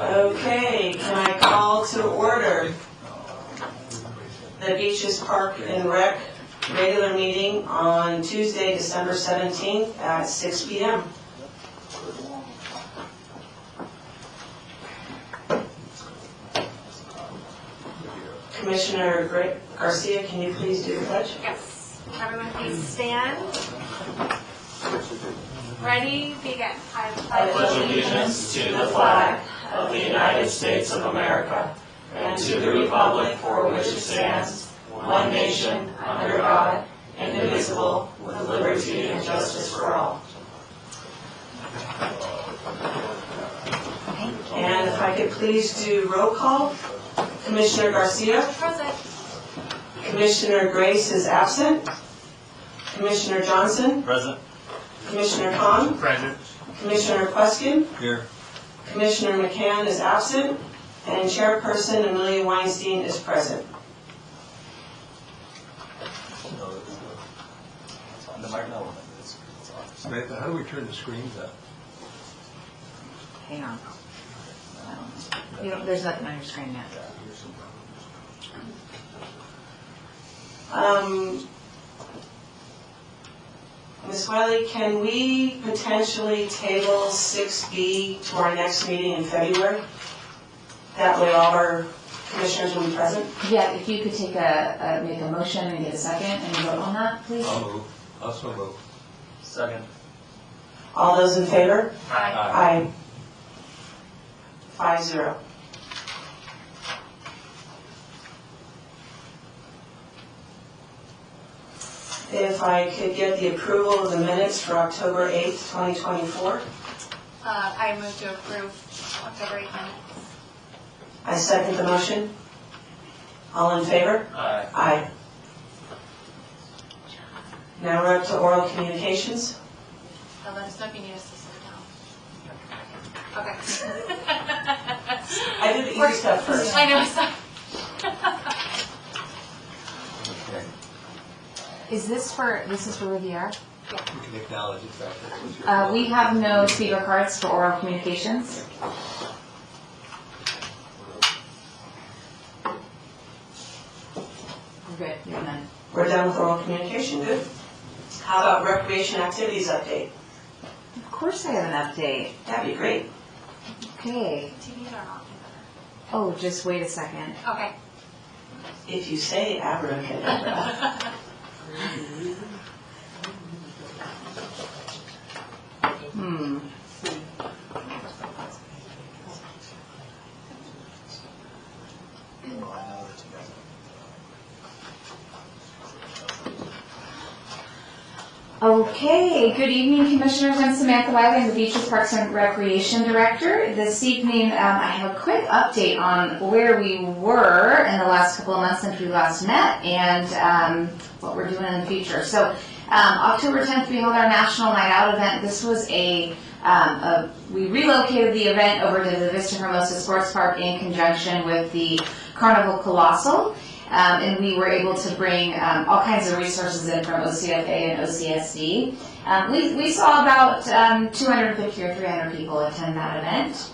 Okay, can I call to order the Beaches Park and Rec regular meeting on Tuesday, December 17th at 6 p.m. Commissioner Garcia, can you please do the pledge? Yes. Everyone please stand. Ready? Begin. I pledge allegiance to the flag of the United States of America and to the republic for which it stands, one nation, under God, indivisible, with liberty and justice for all. And if I could please do roll call. Commissioner Garcia? Present. Commissioner Grace is absent. Commissioner Johnson? Present. Commissioner Hahn? Present. Commissioner Queskin? Here. Commissioner McCann is absent. And Chairperson Amelia Weinstein is present. Samantha, how do we turn the screens up? Hang on. There's nothing on your screen yet. Ms. Wiley, can we potentially table 6B to our next meeting in February? That way all our commissioners will be present. Yeah, if you could take make a motion and get a second and vote on that, please. I'll move. Also move. Second. All those in favor? Aye. Aye. 5-0. If I could get the approval of the minutes for October 8th, 2024. I move to approve October 8th minutes. I second the motion. All in favor? Aye. Aye. Now we're up to oral communications. Let us know if you need us to sit down. Okay. I did the easy stuff first. I know. Okay. This is for Riviera? You can acknowledge the fact that it was your We have no speaker cards for oral communications. We're good. You're done. We're done with oral communication, good. How about recreation activities update? Of course I have an update. That'd be great. Okay. TVs are not Oh, just wait a second. Okay. If you say abracadabra. Okay, good evening, Commissioners. I'm Samantha Wiley. I'm the Beaches Parks and Recreation Director. This evening, I have a quick update on where we were in the last couple of months since we last met and what we're doing in the future. So, October 10th, we held our National Night Out event. This was we relocated the event over to the Vista Hermosa Sports Park in conjunction with the Carnival Colossal. And we were able to bring all kinds of resources in from OCFA and OCSD. We saw about 250 or 300 people attend that event.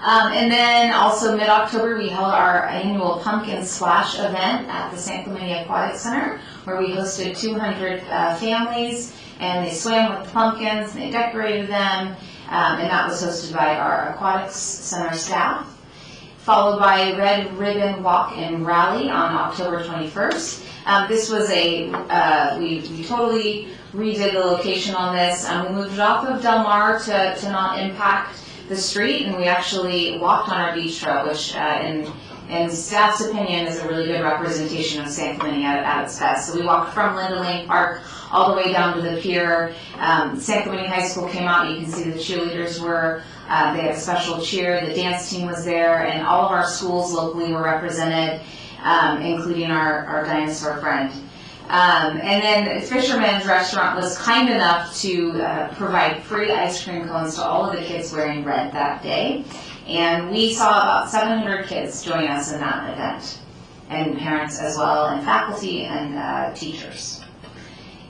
And then also mid-October, we held our annual Pumpkin Splash event at the San Clemente Aquatic Center, where we hosted 200 families, and they swam with the pumpkins, and they decorated them, and that was hosted by our Aquatics Center staff. Followed by a Red Ribbon Walk and Rally on October 21st. This was we totally redid the location on this. We moved it off of Del Mar to not impact the street, and we actually walked on our beach trail, which in staff's opinion is a really good representation of San Clemente at its best. So we walked from Linda Lane Park all the way down to the pier. San Clemente High School came out. You can see the cheerleaders were. They had a special cheer. The dance team was there, and all of our schools locally were represented, including our dinosaur friend. And then Fisherman's Restaurant was kind enough to provide free ice cream cones to all of the kids wearing red that day. And we saw about 700 kids join us in that event, and parents as well, and faculty and teachers.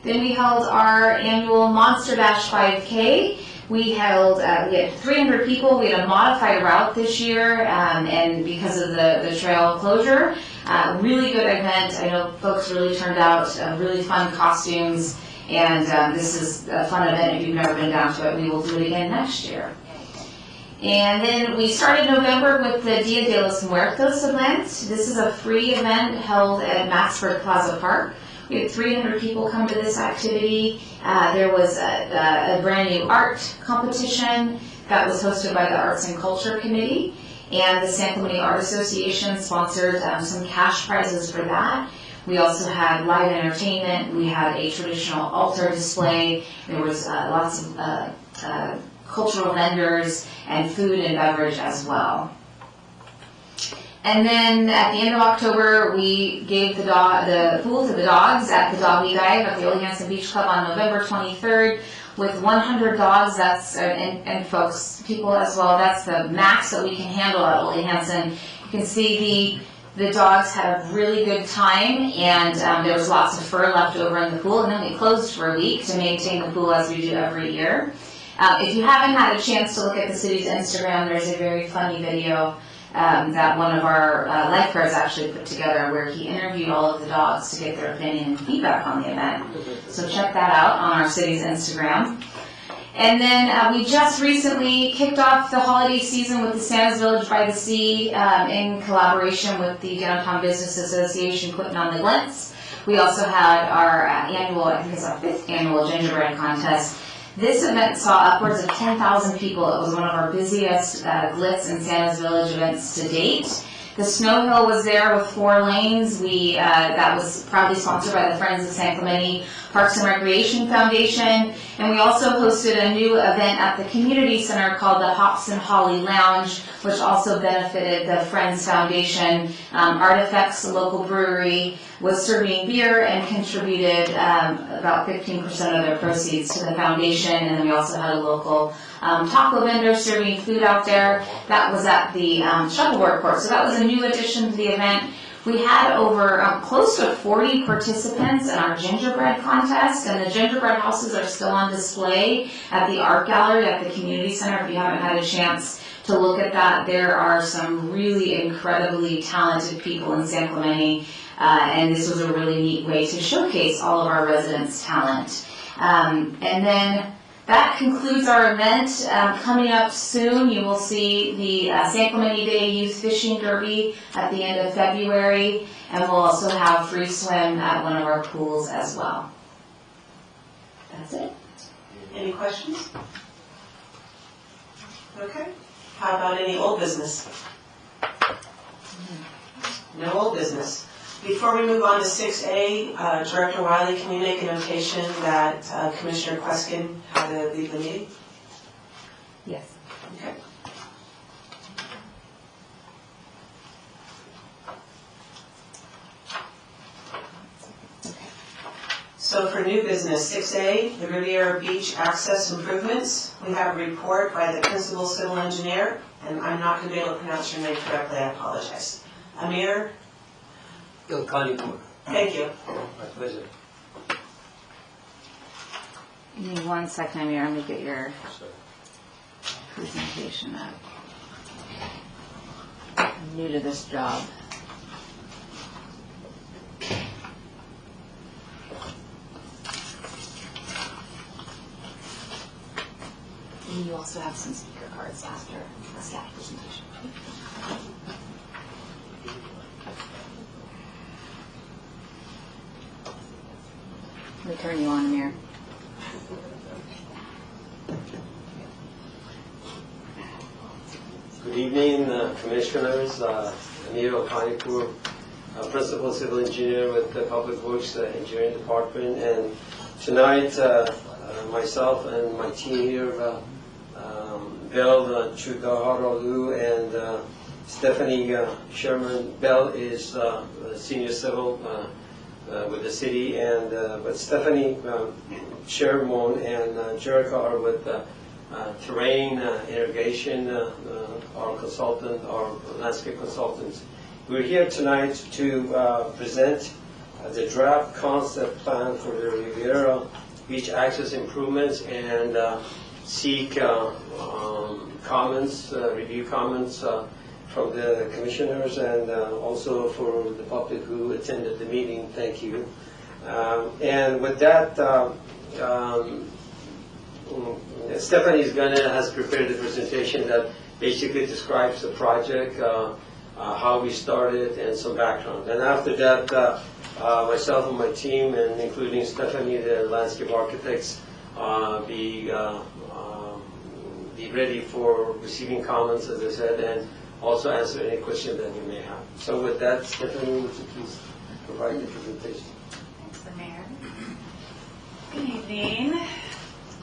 Then we held our annual Monster Dash 5K. We held, we had 300 people. We had a modified route this year, and because of the trail closure, really good event. I know folks really turned out, really fun costumes, and this is a fun event. If you've never been down to it, we will do it again next year. And then we started November with the Dia de los Muertos event. This is a free event held at Maxford Plaza Park. We had 300 people come to this activity. There was a brand new art competition that was hosted by the Arts and Culture Committee, and the San Clemente Art Association sponsored some cash prizes for that. We also had live entertainment. We had a traditional altar display. There was lots of cultural vendors and food and beverage as well. And then at the end of October, we gave the pool to the dogs at the Doggy Dive at the Ole Hanson Beach Club on November 23rd with 100 dogs. That's and folks, people as well. That's the max that we can handle at Ole Hanson. You can see the dogs had a really good time, and there was lots of fur left over in the pool. And then we closed for a week to maintain the pool as we do every year. If you haven't had a chance to look at the city's Instagram, there's a very funny video that one of our lifeguards actually put together where he interviewed all of the dogs to get their opinion and feedback on the event. So check that out on our city's Instagram. And then we just recently kicked off the holiday season with the Santa's Village by the Sea in collaboration with the Downtown Business Association putting on the Glints. We also had our annual, I think it's our 5th annual gingerbread contest. This event saw upwards of 10,000 people. It was one of our busiest Glitz and Santa's Village events to date. The Snow Hill was there with 4 lanes. That was proudly sponsored by the Friends of San Clemente Parks and Recreation Foundation. And we also hosted a new event at the community center called the Hops and Holly Lounge, which also benefited the Friends Foundation. Artifacts, the local brewery, was serving beer and contributed about 15% of their proceeds to the foundation. And then we also had a local taco vendor serving food out there. That was at the shuffleboard court. So that was a new addition to the event. We had over close to 40 participants in our gingerbread contest, and the gingerbread houses are still on display at the art gallery at the community center. If you haven't had a chance to look at that, there are some really incredibly talented people in San Clemente, and this was a really neat way to showcase all of our residents' talent. And then that concludes our event. Coming up soon, you will see the San Clemente Day Youth Fishing Derby at the end of February, and we'll also have free swim at one of our pools as well. That's it. Any questions? Okay. How about any old business? No old business. Before we move on to 6A, Director Wiley, can you make a notation that Commissioner Queskin had to leave the meeting? Yes. Okay. So for new business, 6A, the Riviera Beach access improvements. We have a report by the principal civil engineer, and I'm not going to be able to pronounce your name correctly, I apologize. Amir? Ilkanipour. Thank you. My pleasure. Give me 1 second, Amir. Let me get your presentation up. I'm new to this job. And you also have some speaker cards after the staff presentation. Let me turn you on, Amir. Good evening, Commissioners. Amir Ilkanipour, Principal Civil Engineer with the Public Works Engineering Department. And tonight, myself and my team here, Bell Chudaharolu and Stephanie Sherman. Bell is Senior Civil with the city, and but Stephanie Sherman and Jerica are with terrain irrigation, our consultant, our landscape consultants. We're here tonight to present the draft concept plan for the Riviera Beach access improvements, and seek comments, review comments from the commissioners, and also for the public who attended the meeting. Thank you. And with that, Stephanie has prepared a presentation that basically describes the project, how we started, and some background. And after that, myself and my team, and including Stephanie, the landscape architects, be ready for receiving comments, as I said, and also answer any question that you may have. So with that, Stephanie, would you please provide the presentation? Thanks, the Mayor. Good evening.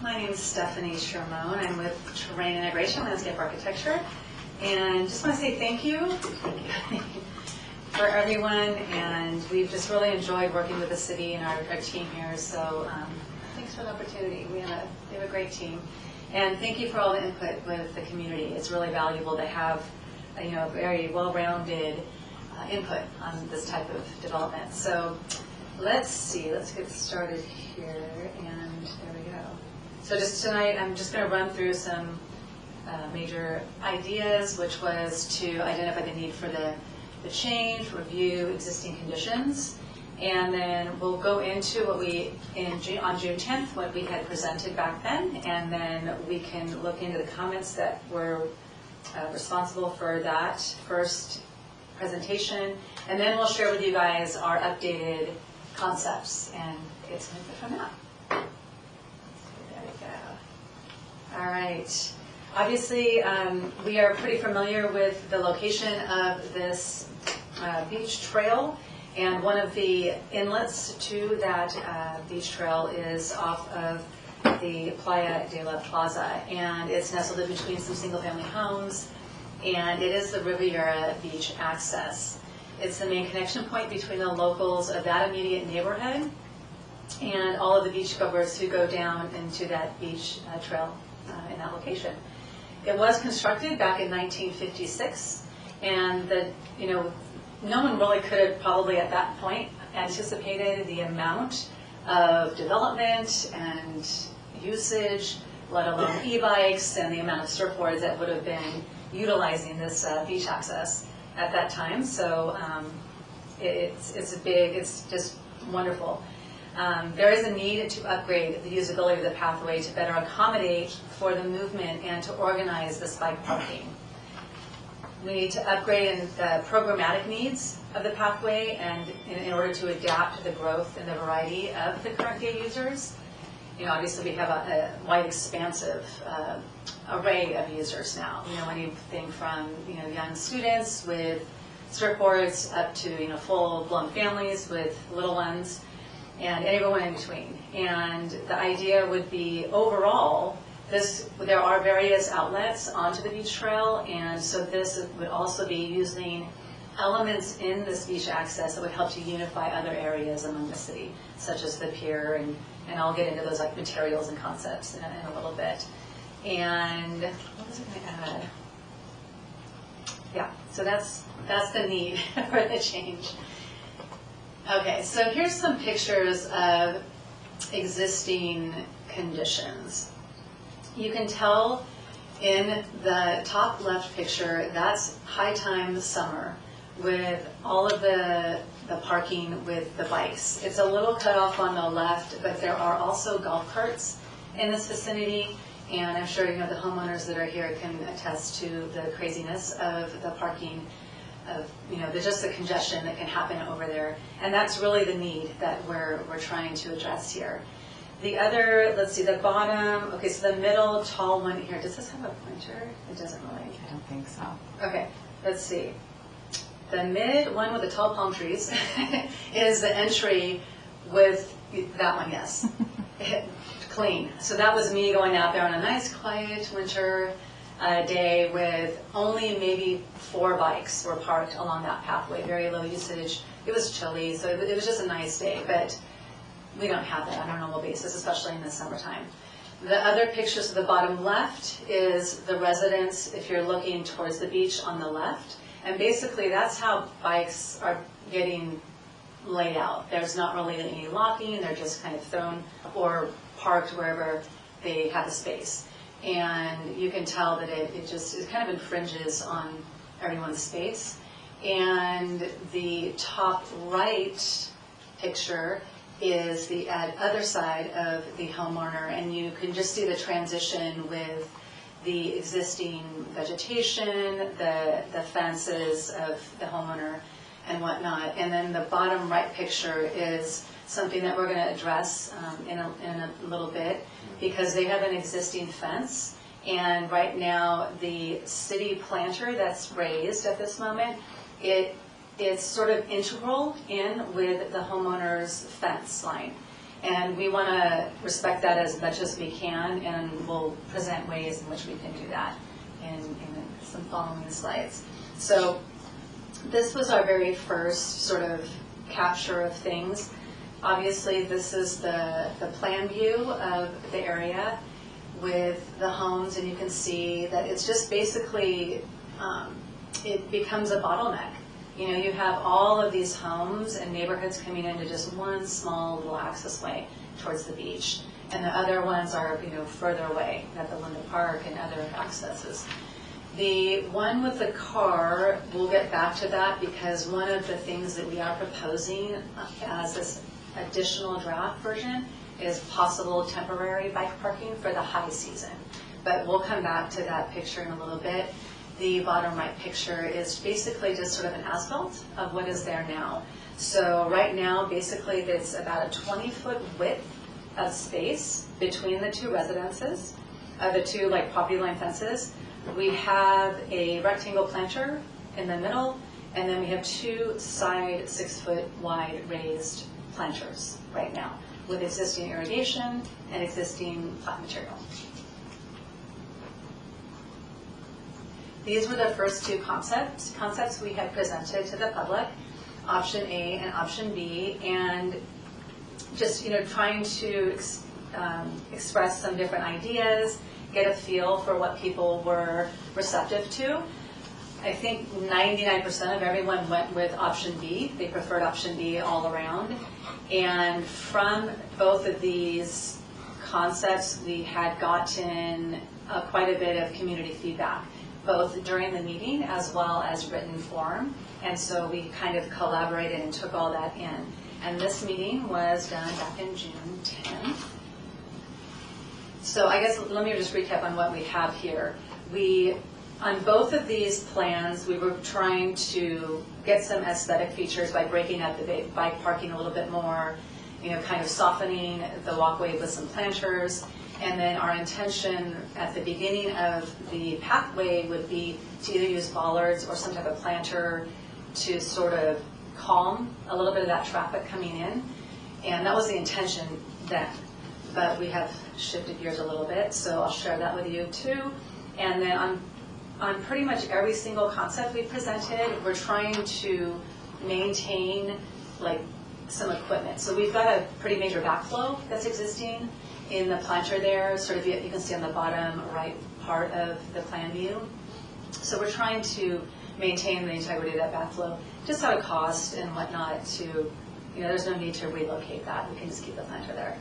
My name is Stephanie Shermone. I'm with Terrain Integration Landscape Architecture. And just want to say thank you for everyone. And we've just really enjoyed working with the city and our team here. So thanks for the opportunity. We have a great team. And thank you for all the input with the community. It's really valuable to have very well-rounded input on this type of development. So let's see, let's get started here, and there we go. So just tonight, I'm just going to run through some major ideas, which was to identify the need for the change, review existing conditions, and then we'll go into what on June 10th, what we had presented back then, and then we can look into the comments that were responsible for that first presentation, and then we'll share with you guys our updated concepts and get some input from that. There we go. All right. Obviously, we are pretty familiar with the location of this beach trail, and one of the inlets to that beach trail is off of the Playa de la Plaza, and it's nestled in between some single-family homes, and it is the Riviera Beach access. It's the main connection point between the locals of that immediate neighborhood and all of the beachgoers who go down into that beach trail in that location. It was constructed back in 1956, and no one really could have probably at that point anticipated the amount of development and usage, let alone e-bikes, and the amount of surfboards that would have been utilizing this beach access at that time. So it's just wonderful. There is a need to upgrade the usability of the pathway to better accommodate for the movement and to organize this bike parking. We need to upgrade the programmatic needs of the pathway, and in order to adapt to the growth and the variety of the current day users. Obviously we have a wide, expansive array of users now. Anything from young students with surfboards up to full-blown families with little ones, and everyone in between. And the idea would be overall, there are various outlets onto the beach trail, and so this would also be using elements in this beach access that would help to unify other areas among the city, such as the pier, and I'll get into those materials and concepts in a little bit. And what was I going to add? Yeah, so that's the need for the change. Okay, so here's some pictures of existing conditions. You can tell in the top left picture, that's high time summer with all of the parking with the bikes. It's a little cut off on the left, but there are also golf carts in this vicinity, and I'm sure the homeowners that are here can attest to the craziness of the parking, of just the congestion that can happen over there, and that's really the need that we're trying to address here. The other, let's see, the bottom, okay, so the middle tall one here, does this have a pointer? It doesn't really. I don't think so. Okay, let's see. The mid one with the tall palm trees is the entry with that one, yes. Clean. So that was me going out there on a nice, quiet winter day with only maybe 4 bikes were parked along that pathway, very low usage. It was chilly, so it was just a nice day, but we don't have that on a normal basis, especially in the summertime. The other pictures at the bottom left is the residents, if you're looking towards the beach on the left. And basically that's how bikes are getting laid out. There's not really any locking, they're just kind of thrown or parked wherever they have the space. and you can tell that it kind of infringes on everyone's space. And the top right picture is the other side of the homeowner, and you can just see the transition with the existing vegetation, the fences of the homeowner and whatnot. And then the bottom right picture is something that we're going to address in a little bit, because they have an existing fence, and right now the city planter that's raised at this moment, it's sort of integral in with the homeowner's fence line. And we want to respect that as much as we can, and we'll present ways in which we can do that in some following slides. So this was our very first sort of capture of things. Obviously, this is the plan view of the area with the homes, and you can see that it's just basically, it becomes a bottleneck. You know, you have all of these homes and neighborhoods coming into just one small little access way towards the beach. And the other ones are, you know, further away at the Linda Park and other accesses. The one with the car, we'll get back to that, because one of the things that we are proposing as this additional draft version is possible temporary bike parking for the high season. But we'll come back to that picture in a little bit. The bottom right picture is basically just sort of an asphalt of what is there now. So right now, basically, it's about a 20-foot width of space between the two residences, the two like property line fences. We have a rectangle planter in the middle, and then we have two side 6-foot wide raised planters right now with existing irrigation and existing plant material. These were the first two concepts we had presented to the public, option A and option B, and just, you know, trying to express some different ideas, get a feel for what people were receptive to. I think 99% of everyone went with option B. They preferred option B all around. And from both of these concepts, we had gotten quite a bit of community feedback, both during the meeting as well as written form. And so we kind of collaborated and took all that in. And this meeting was done back in June 10th. So I guess let me just recap on what we have here. On both of these plans, we were trying to get some aesthetic features by breaking up the bike parking a little bit more, you know, kind of softening the walkway with some planters. And then our intention at the beginning of the pathway would be to either use bollards or some type of planter to sort of calm a little bit of that traffic coming in. And that was the intention then. But we have shifted gears a little bit, so I'll share that with you too. And then on pretty much every single concept we presented, we're trying to maintain like some equipment. So we've got a pretty major backflow that's existing in the planter there, sort of you can see on the bottom right part of the plan view. So we're trying to maintain the integrity of that backflow, just out of cost and whatnot to, you know, there's no need to relocate that. We can just keep the planter there.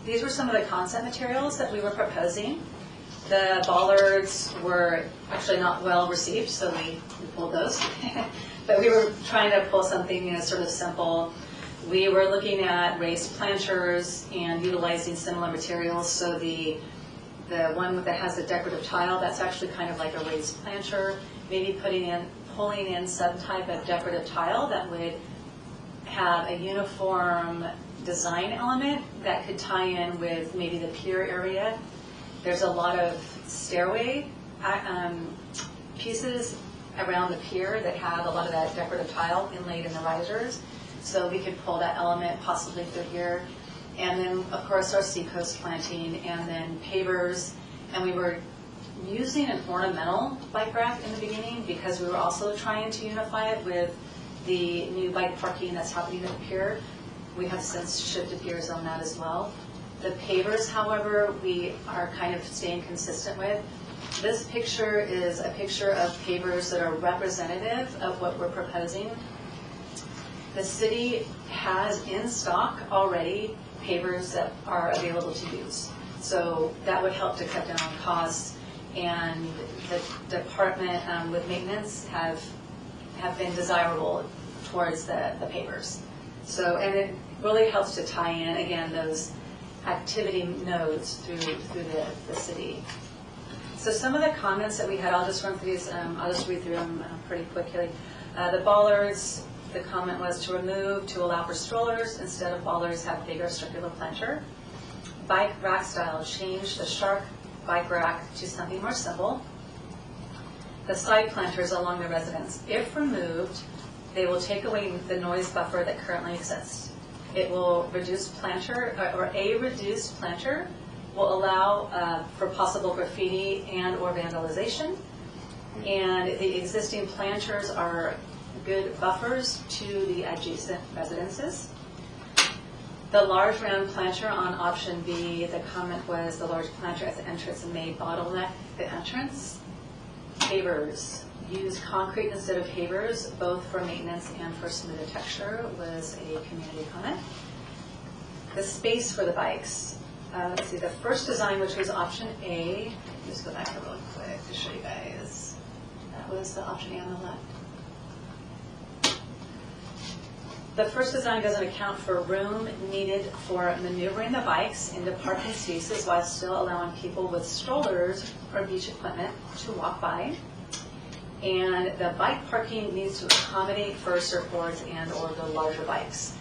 These were some of the concept materials that we were proposing. The bollards were actually not well received, so we pulled those. But we were trying to pull something, you know, sort of simple. We were looking at raised planters and utilizing similar materials. So the one that has the decorative tile, that's actually kind of like a raised planter. Maybe pulling in some type of decorative tile that would have a uniform design element that could tie in with maybe the pier area. There's a lot of stairway pieces around the pier that have a lot of that decorative tile inlaid in the risers. So we could pull that element possibly through here. And then, of course, our seacoast planting, and then pavers. And we were using an ornamental bike rack in the beginning because we were also trying to unify it with the new bike parking that's happening at the pier. We have since shifted gears on that as well. The pavers, however, we are kind of staying consistent with. This picture is a picture of pavers that are representative of what we're proposing. The city has in stock already pavers that are available to use. So that would help to cut down on costs. And the department with maintenance have been desirable towards the pavers. So, and it really helps to tie in, again, those activity nodes through the city. So some of the comments that we had, I'll just run through these, I'll just read through them pretty quickly. The bollards, the comment was to allow for strollers instead of bollards have bigger circular planter. Bike rack style, change the Shark bike rack to something more simple. The side planters along the residence, if removed, they will take away the noise buffer that currently exists. It will reduce planter, or a reduced planter will allow for possible graffiti and or vandalization. And the existing planters are good buffers to the adjacent residences. The large round planter on option B, the comment was the large planter at the entrance may bottleneck the entrance. Pavers, use concrete instead of pavers, both for maintenance and for smoother texture, was a community comment. The space for the bikes. Let's see, the first design, which was option A, let me just go back here real quick to show you guys. That was the option A on the left. The first design doesn't account for room needed for maneuvering the bikes into parking spaces while still allowing people with strollers or beach equipment to walk by. And the bike parking needs to accommodate for surfboards and or the larger bikes.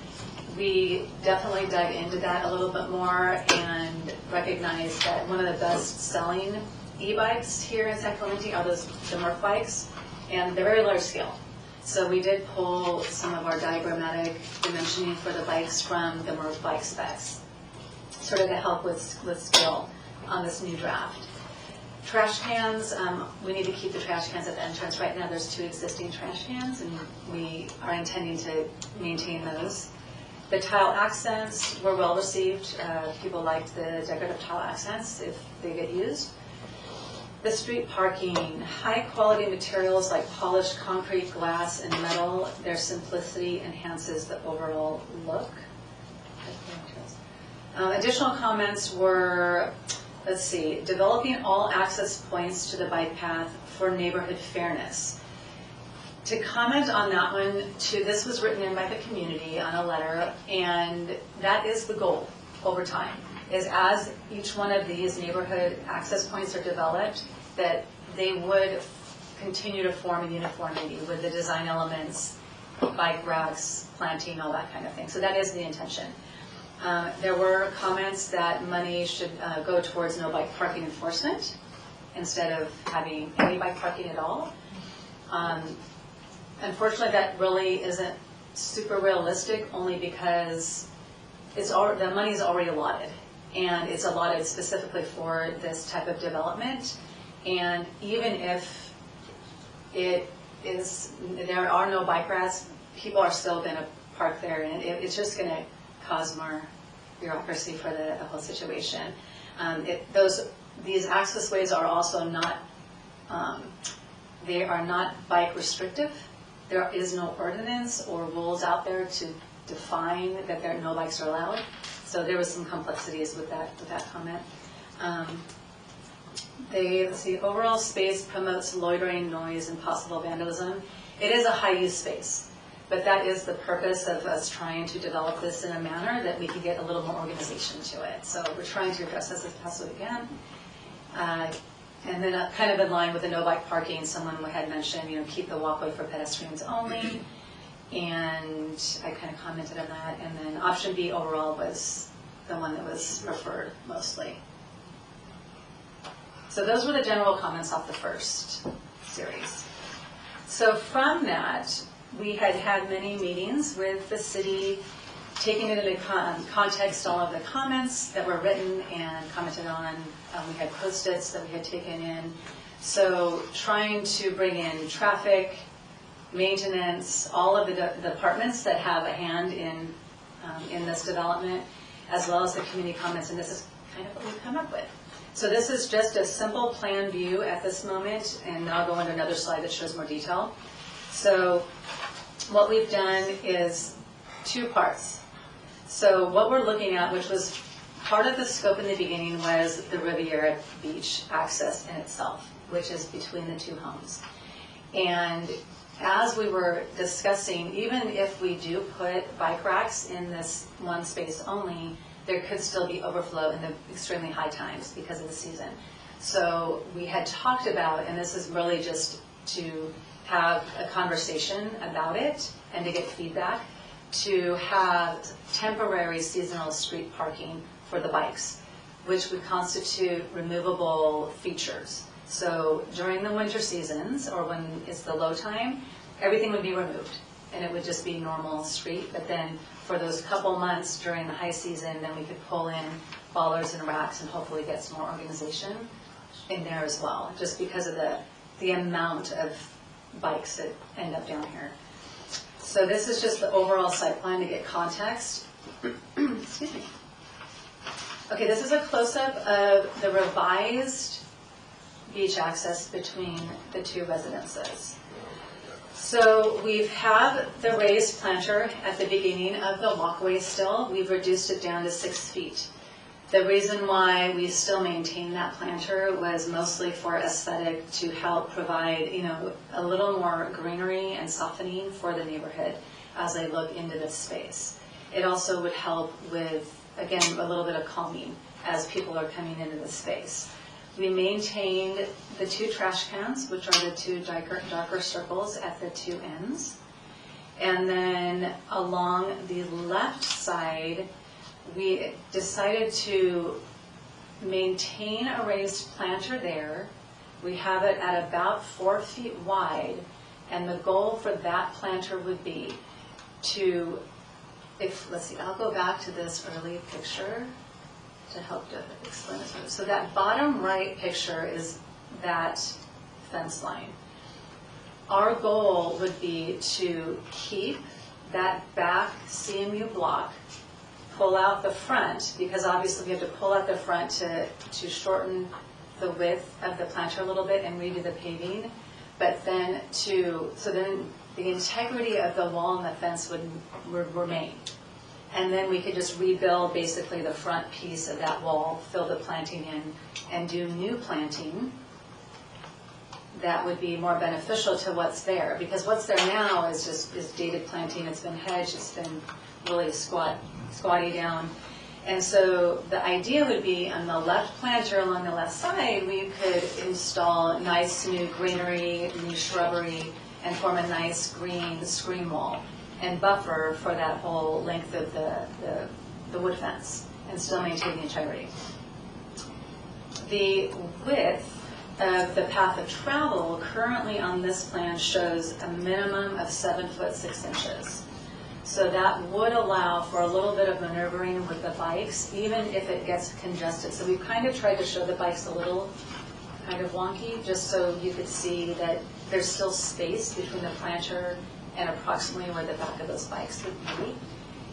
We definitely dug into that a little bit more and recognized that one of the best selling e-bikes here in San Clemente are the Merc bikes, and they're very large scale. So we did pull some of our diagrammatic dimensioning for the bikes from the Merc bike specs, sort of to help with scale on this new draft. Trash cans, we need to keep the trash cans at the entrance. Right now there's 2 existing trash cans, and we are intending to maintain those. The tile accents were well received. People liked the decorative tile accents if they get used. The street parking, high quality materials like polished concrete, glass, and metal. Their simplicity enhances the overall look. Additional comments were, let's see, developing all access points to the bike path for neighborhood fairness. To comment on that one, this was written in by the community on a letter, and that is the goal over time, is as each one of these neighborhood access points are developed, that they would continue to form a uniformity with the design elements, bike racks, planting, all that kind of thing. So that is the intention. There were comments that money should go towards no bike parking enforcement instead of having any bike parking at all. Unfortunately, that really isn't super realistic, only because the money is already allotted, and it's allotted specifically for this type of development. And even if there are no bike racks, people are still going to park there, and it's just going to cause more bureaucracy for the whole situation. These access ways are also not, they are not bike restrictive. There is no ordinance or rules out there to define that no bikes are allowed. So there was some complexities with that comment. Let's see, overall space promotes loitering, noise, and possible vandalism. It is a high-use space, but that is the purpose of us trying to develop this in a manner that we can get a little more organization to it. So we're trying to address this as best we can. And then kind of in line with the no bike parking, someone had mentioned, keep the walkway for pedestrians only. And I kind of commented on that. And then option B overall was the one that was preferred mostly. So those were the general comments off the first series. So from that, we had many meetings with the city, taking into context all of the comments that were written and commented on. We had Post-its that we had taken in. So trying to bring in traffic, maintenance, all of the departments that have a hand in this development, as well as the community comments, and this is kind of what we've come up with. So this is just a simple plan view at this moment, and I'll go into another slide that shows more detail. So what we've done is 2 parts. So what we're looking at, which was part of the scope in the beginning was the Riviera Beach access in itself, which is between the two homes. And as we were discussing, even if we do put bike racks in this one space only, there could still be overflow in the extremely high times because of the season. So we had talked about, and this is really just to have a conversation about it and to get feedback, to have temporary seasonal street parking for the bikes, which would constitute removable features. So during the winter seasons, or when it's the low time, everything would be removed, and it would just be normal street. But then for those couple months during the high season, then we could pull in bollards and racks and hopefully get some more organization in there as well, just because of the amount of bikes that end up down here. So this is just the overall site plan to get context. Excuse me. Okay, this is a close-up of the revised beach access between the two residences. So we have the raised planter at the beginning of the walkway still. We've reduced it down to 6 feet. The reason why we still maintain that planter was mostly for aesthetic, to help provide, a little more greenery and softening for the neighborhood as they look into this space. It also would help with, again, a little bit of calming as people are coming into the space. We maintained the 2 trash cans, which are the 2 darker circles at the 2 ends. And then along the left side, we decided to maintain a raised planter there. We have it at about 4 feet wide, and the goal for that planter would be to, let's see, I'll go back to this early picture to help to explain this. So that bottom right picture is that fence line. Our goal would be to keep that back CMU block, pull out the front, because obviously we have to pull out the front to shorten the width of the planter a little bit and redo the paving, but then so then the integrity of the wall and the fence would remain. And then we could just rebuild basically the front piece of that wall, fill the planting in, and do new planting that would be more beneficial to what's there. Because what's there now is dated planting, it's been hedged, it's been really squatty down. And so the idea would be on the left planter along the left side, we could install nice new greenery, new shrubbery, and form a nice green screen wall and buffer for that whole length of the wood fence and still maintain the integrity. The width of the path of travel currently on this plan shows a minimum of 7 foot 6 inches. So that would allow for a little bit of maneuvering with the bikes, even if it gets congested. So we've kind of tried to show the bikes a little kind of wonky, just so you could see that there's still space between the planter and approximately where the back of those bikes would be.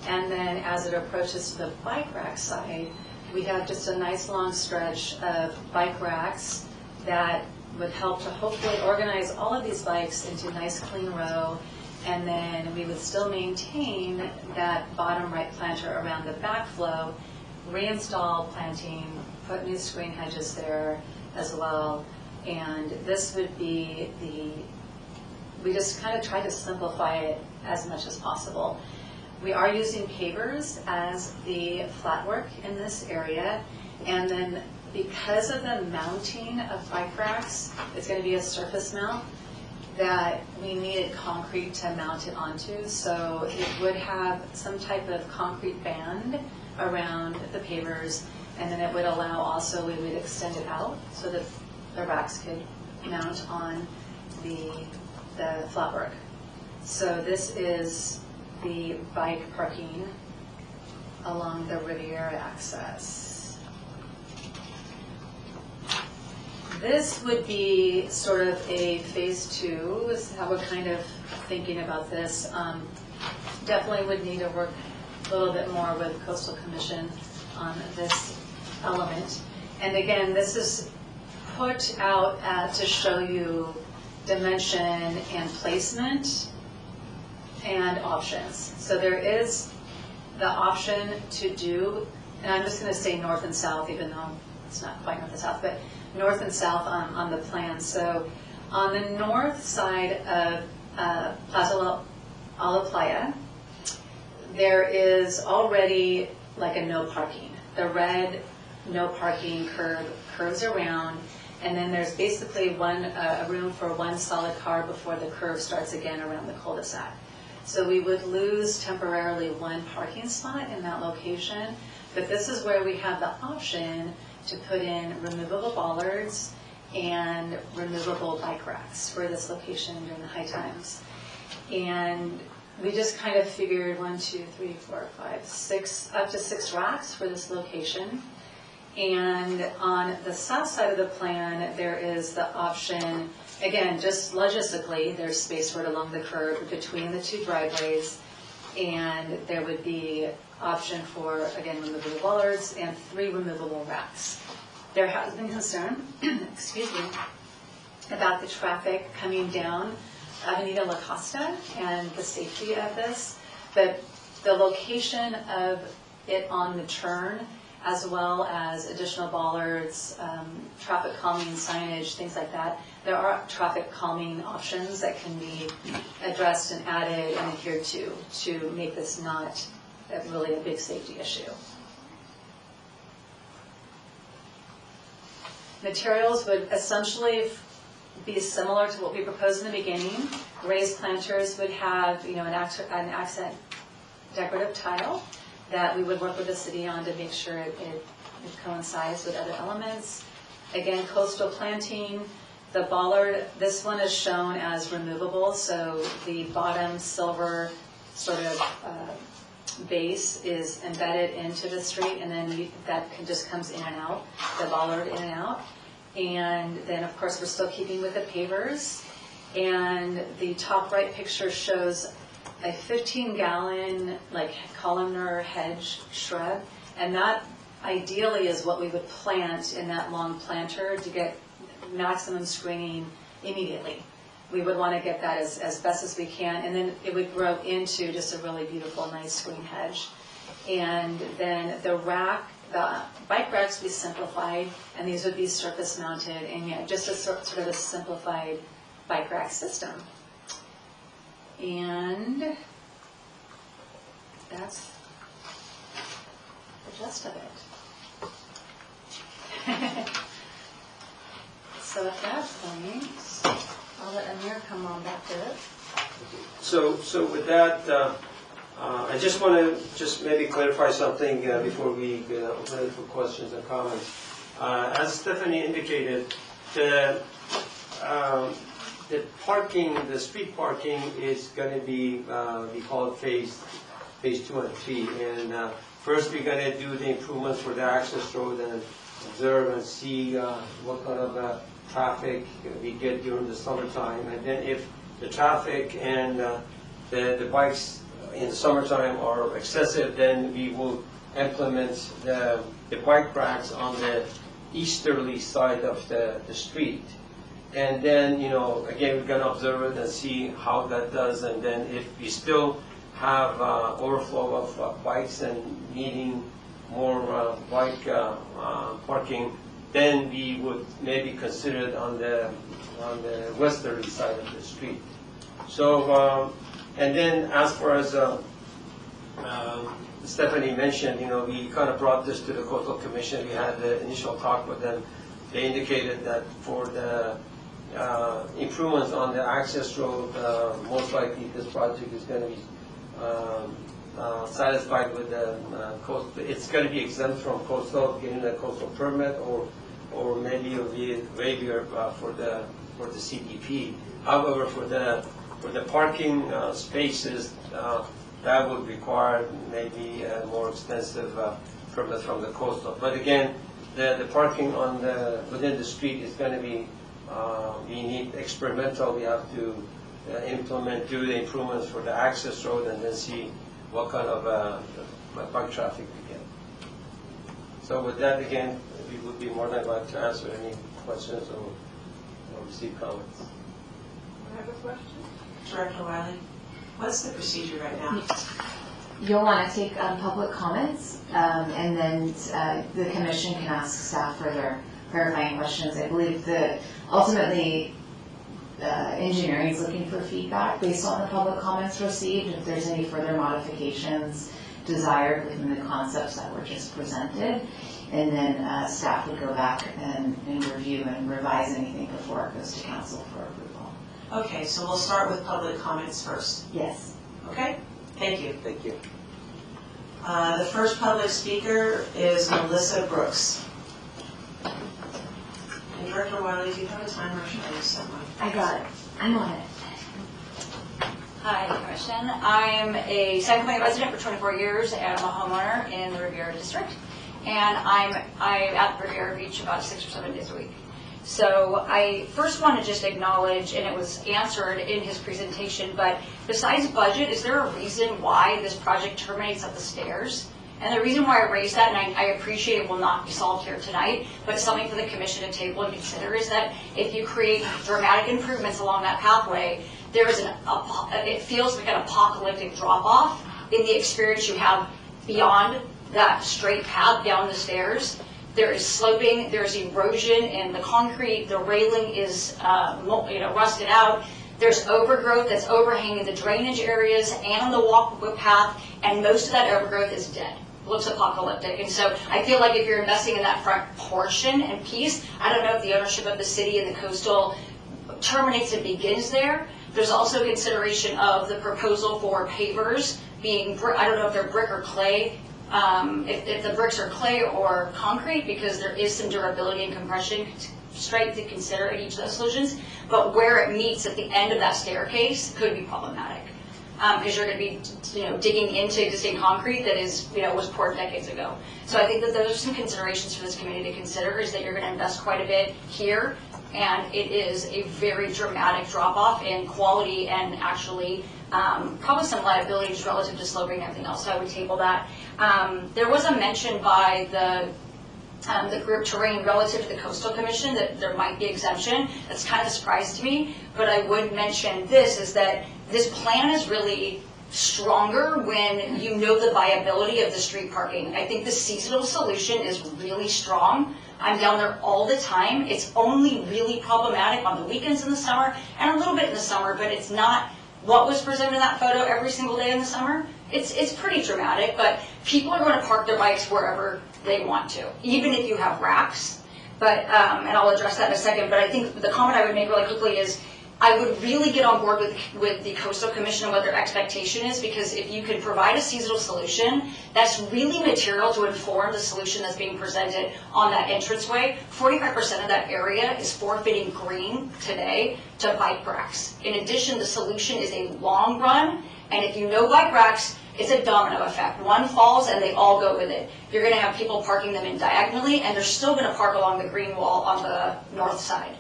And then as it approaches to the bike rack side, we have just a nice long stretch of bike racks that would help to hopefully organize all of these bikes into a nice clean row. And then we would still maintain that bottom right planter around the backflow, reinstall planting, put new screen hedges there as well. And this would be we just kind of try to simplify it as much as possible. We are using pavers as the flat work in this area, and then because of the mounting of bike racks, it's going to be a surface mount that we needed concrete to mount it onto, so it would have some type of concrete band around the pavers, and then it would allow also, we would extend it out so that the racks could mount on the flat work. So this is the bike parking along the Riviera access. This would be sort of a phase 2, is how we're kind of thinking about this. Definitely would need to work a little bit more with Coastal Commission on this element. And again, this is put out to show you dimension and placement and options. So there is the option to do and I'm just going to say north and south, even though it's not quite north and south, but north and south on the plan. So on the north side of Plaza La Playa, there is already like a no parking. The red no parking curb curves around, and then there's basically a room for one solid car before the curve starts again around the cul-de-sac. So we would lose temporarily one parking spot in that location, but this is where we have the option to put in removable bollards and removable bike racks for this location during the high times. And we just kind of figured 1, 2, 3, 4, 5, 6, up to 6 racks for this location. And on the south side of the plan, there is the option, again, just logistically, there's space right along the curb between the 2 driveways, and there would be option for, again, removable bollards and 3 removable racks. There has been concern, excuse me, about the traffic coming down Avenida La Costa and the safety of this, but the location of it on the turn, as well as additional bollards, traffic calming signage, things like that. There are traffic calming options that can be addressed and added and adhered to make this not really a big safety issue. Materials would essentially be similar to what we proposed in the beginning. Raised planters would have, an accent decorative tile that we would work with the city on to make sure it coincides with other elements. Again, coastal planting. The bollard, this one is shown as removable, so the bottom silver sort of base is embedded into the street, and then that just comes in and out, the bollard in and out. And then, of course, we're still keeping with the pavers. And the top right picture shows a 15-gallon columnar hedge shrub, and that ideally is what we would plant in that long planter to get maximum screening immediately. We would want to get that as best as we can, and then it would grow into just a really beautiful, nice screen hedge. And then the bike racks would be simplified, and these would be surface mounted, and just a sort of a simplified bike rack system. And that's the gist of it. So at that point, I'll let Amir come on back to it. So with that, I just want to maybe clarify something before we open it for questions and comments. As Stephanie indicated, the parking, the street parking is going to be, we call it phase 2 and 3. And first we're going to do the improvements for the access road and observe and see what kind of traffic we get during the summertime. And then if the traffic and the bikes in the summertime are excessive, then we will implement the bike racks on the easterly side of the street. And then, again, we're going to observe it and see how that does. And then if we still have overflow of bikes and needing more bike parking, then we would maybe consider it on the westerly side of the street. So, and then as far as Stephanie mentioned, we kind of brought this to the Coastal Commission. We had the initial talk with them. They indicated that for the improvements on the access road, most likely this project is going to be satisfied with the coastal. It's going to be exempt from coastal, getting a coastal permit, or maybe it'll be a waiver for the CDP. However, for the parking spaces, that would require maybe a more extensive permit from the coastal. But again, the parking on within the street is going to be we need experimental. We have to do the improvements for the access road, and then see what kind of bike traffic we get. So with that, again, we would be more than glad to answer any questions or receive comments. I have a question. Director Wiley, what's the procedure right now? You'll want to take public comments, and then the commission can ask staff further clarifying questions. I believe that ultimately engineering is looking for feedback based on the public comments received, if there's any further modifications desired within the concepts that were just presented. And then staff would go back and review and revise anything before it goes to council for approval. Okay, so we'll start with public comments first. Yes. Okay? Thank you. Thank you. The first public speaker is Melissa Brooks. And Director Wiley, do you have a timer or should I use someone? I got it. I'm on it. Hi, Commission. I'm a San Clemente resident for 24 years and I'm a homeowner in the Riviera District. And I'm at Riviera Beach about 6 or 7 days a week. So I first want to just acknowledge, and it was answered in his presentation, but besides budget, is there a reason why this project terminates at the stairs? And the reason why I raised that, and I appreciate it will not be solved here tonight, but it's something for the commission to table and consider, is that if you create dramatic improvements along that pathway, there is it feels like an apocalyptic drop-off in the experience you have beyond that straight path down the stairs. There is sloping, there's erosion in the concrete, the railing is rusted out, there's overgrowth that's overhanging the drainage areas and on the walkway path, and most of that overgrowth is dead. Looks apocalyptic. And so I feel like if you're investing in that front portion and piece, I don't know if the ownership of the city and the coastal terminates and begins there. There's also consideration of the proposal for pavers being, I don't know if they're brick or clay, if the bricks are clay or concrete, because there is some durability and compression strength to consider in each of those solutions, but where it meets at the end of that staircase could be problematic, because you're going to be digging into existing concrete that is was poured decades ago. So I think that those are some considerations for this committee to consider, is that you're going to invest quite a bit here, and it is a very dramatic drop-off in quality and actually probably some liabilities relative to sloping and everything else, so I would table that. There was a mention by the group Terrain relative to the Coastal Commission that there might be exemption. That's kind of a surprise to me, but I would mention this, is that this plan is really stronger when you know the viability of the street parking. I think the seasonal solution is really strong. I'm down there all the time. It's only really problematic on the weekends in the summer and a little bit in the summer, but it's not what was presented in that photo every single day in the summer. It's pretty dramatic, but people are going to park their bikes wherever they want to, even if you have racks. But, and I'll address that in a second, but I think the comment I would make really quickly is I would really get on board with the Coastal Commission and what their expectation is, because if you can provide a seasonal solution, that's really material to inform the solution that's being presented on that entranceway. 45% of that area is forfeiting green today to bike racks. In addition, the solution is a long run, and if you know bike racks, it's a domino effect. One falls and they all go with it. You're going to have people parking them in diagonally, and they're still going to park along the green wall on the north side.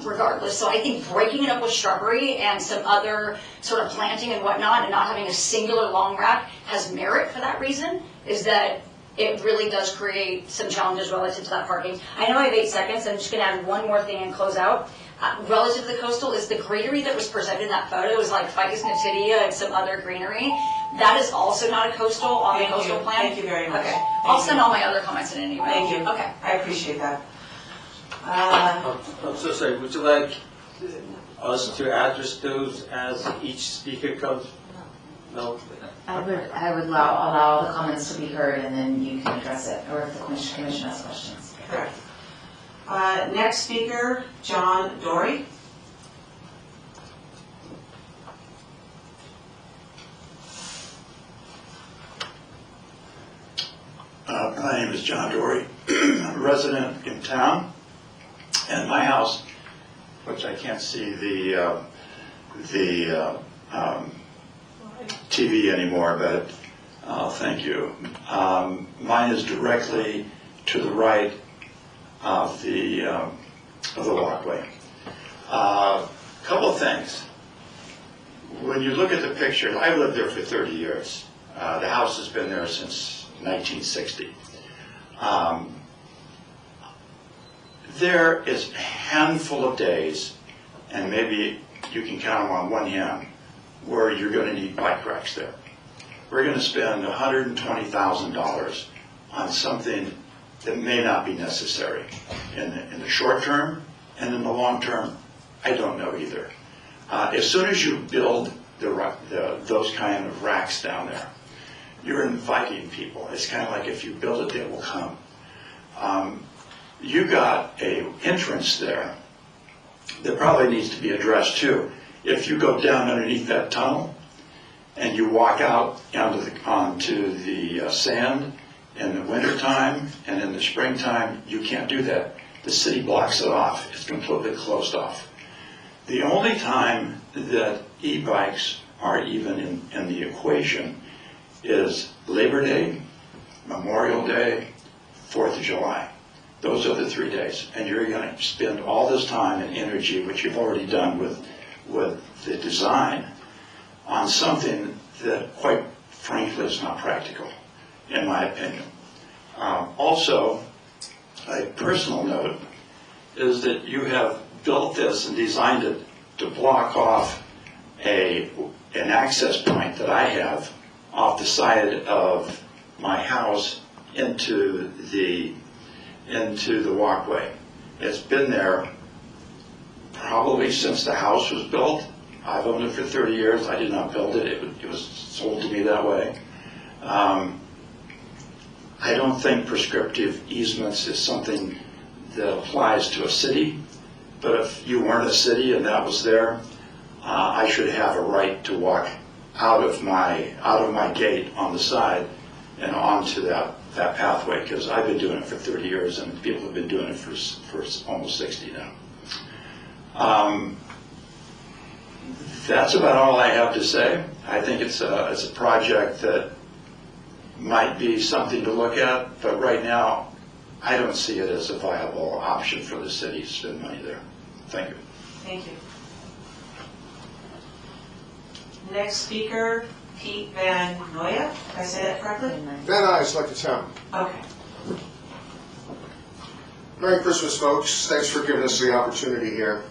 Regardless. So I think breaking it up with shrubbery and some other sort of planting and whatnot, and not having a singular long rack has merit for that reason, is that it really does create some challenges relative to that parking. I know I have 8 seconds. I'm just going to add one more thing and close out. Relative to the coastal, is the greenery that was presented in that photo is like Ficus natidia and some other greenery. That is also not a coastal on the coastal plan. Thank you very much. Okay. I'll send all my other comments in anyway. Thank you. Okay. I appreciate that. I'm so sorry, would you like us to address those as each speaker comes? No? I would allow all the comments to be heard, and then you can address it, or if the commission has questions. Correct. Next speaker, John Dory. My name is John Dory. I'm a resident in town, and my house, which I can't see the TV anymore, but thank you. Mine is directly to the right of the walkway. Couple of things. When you look at the picture, I've lived there for 30 years. The house has been there since 1960. There is a handful of days, and maybe you can count them on one hand, where you're going to need bike racks there. we're going to spend $120,000 on something that may not be necessary in the short term, and in the long term, I don't know either. As soon as you build those kind of racks down there, you're inviting people. It's kind of like if you build it, they will come. You got an entrance there that probably needs to be addressed too. If you go down underneath that tunnel and you walk out onto the sand in the wintertime and in the springtime, you can't do that. The city blocks it off. It's completely closed off. The only time that e-bikes are even in the equation is Labor Day, Memorial Day, 4th of July. Those are the 3 days. And you're going to spend all this time and energy, which you've already done with the design, on something that, quite frankly, is not practical, in my opinion. Also, a personal note is that you have built this and designed it to block off an access point that I have off the side of my house into the walkway. It's been there probably since the house was built. I've owned it for 30 years. I did not build it. It was sold to me that way. I don't think prescriptive easements is something that applies to a city, but if you weren't a city and that was there, I should have a right to walk out of my gate on the side and onto that pathway, because I've been doing it for 30 years and people have been doing it for almost 60 now. That's about all I have to say. I think it's a project that might be something to look at, but right now I don't see it as a viable option for the city to spend money there. Thank you. Thank you. Next speaker, Pete Van Noya. Did I say that correctly? Van Nuys, like the town. Okay. Merry Christmas, folks. Thanks for giving us the opportunity here.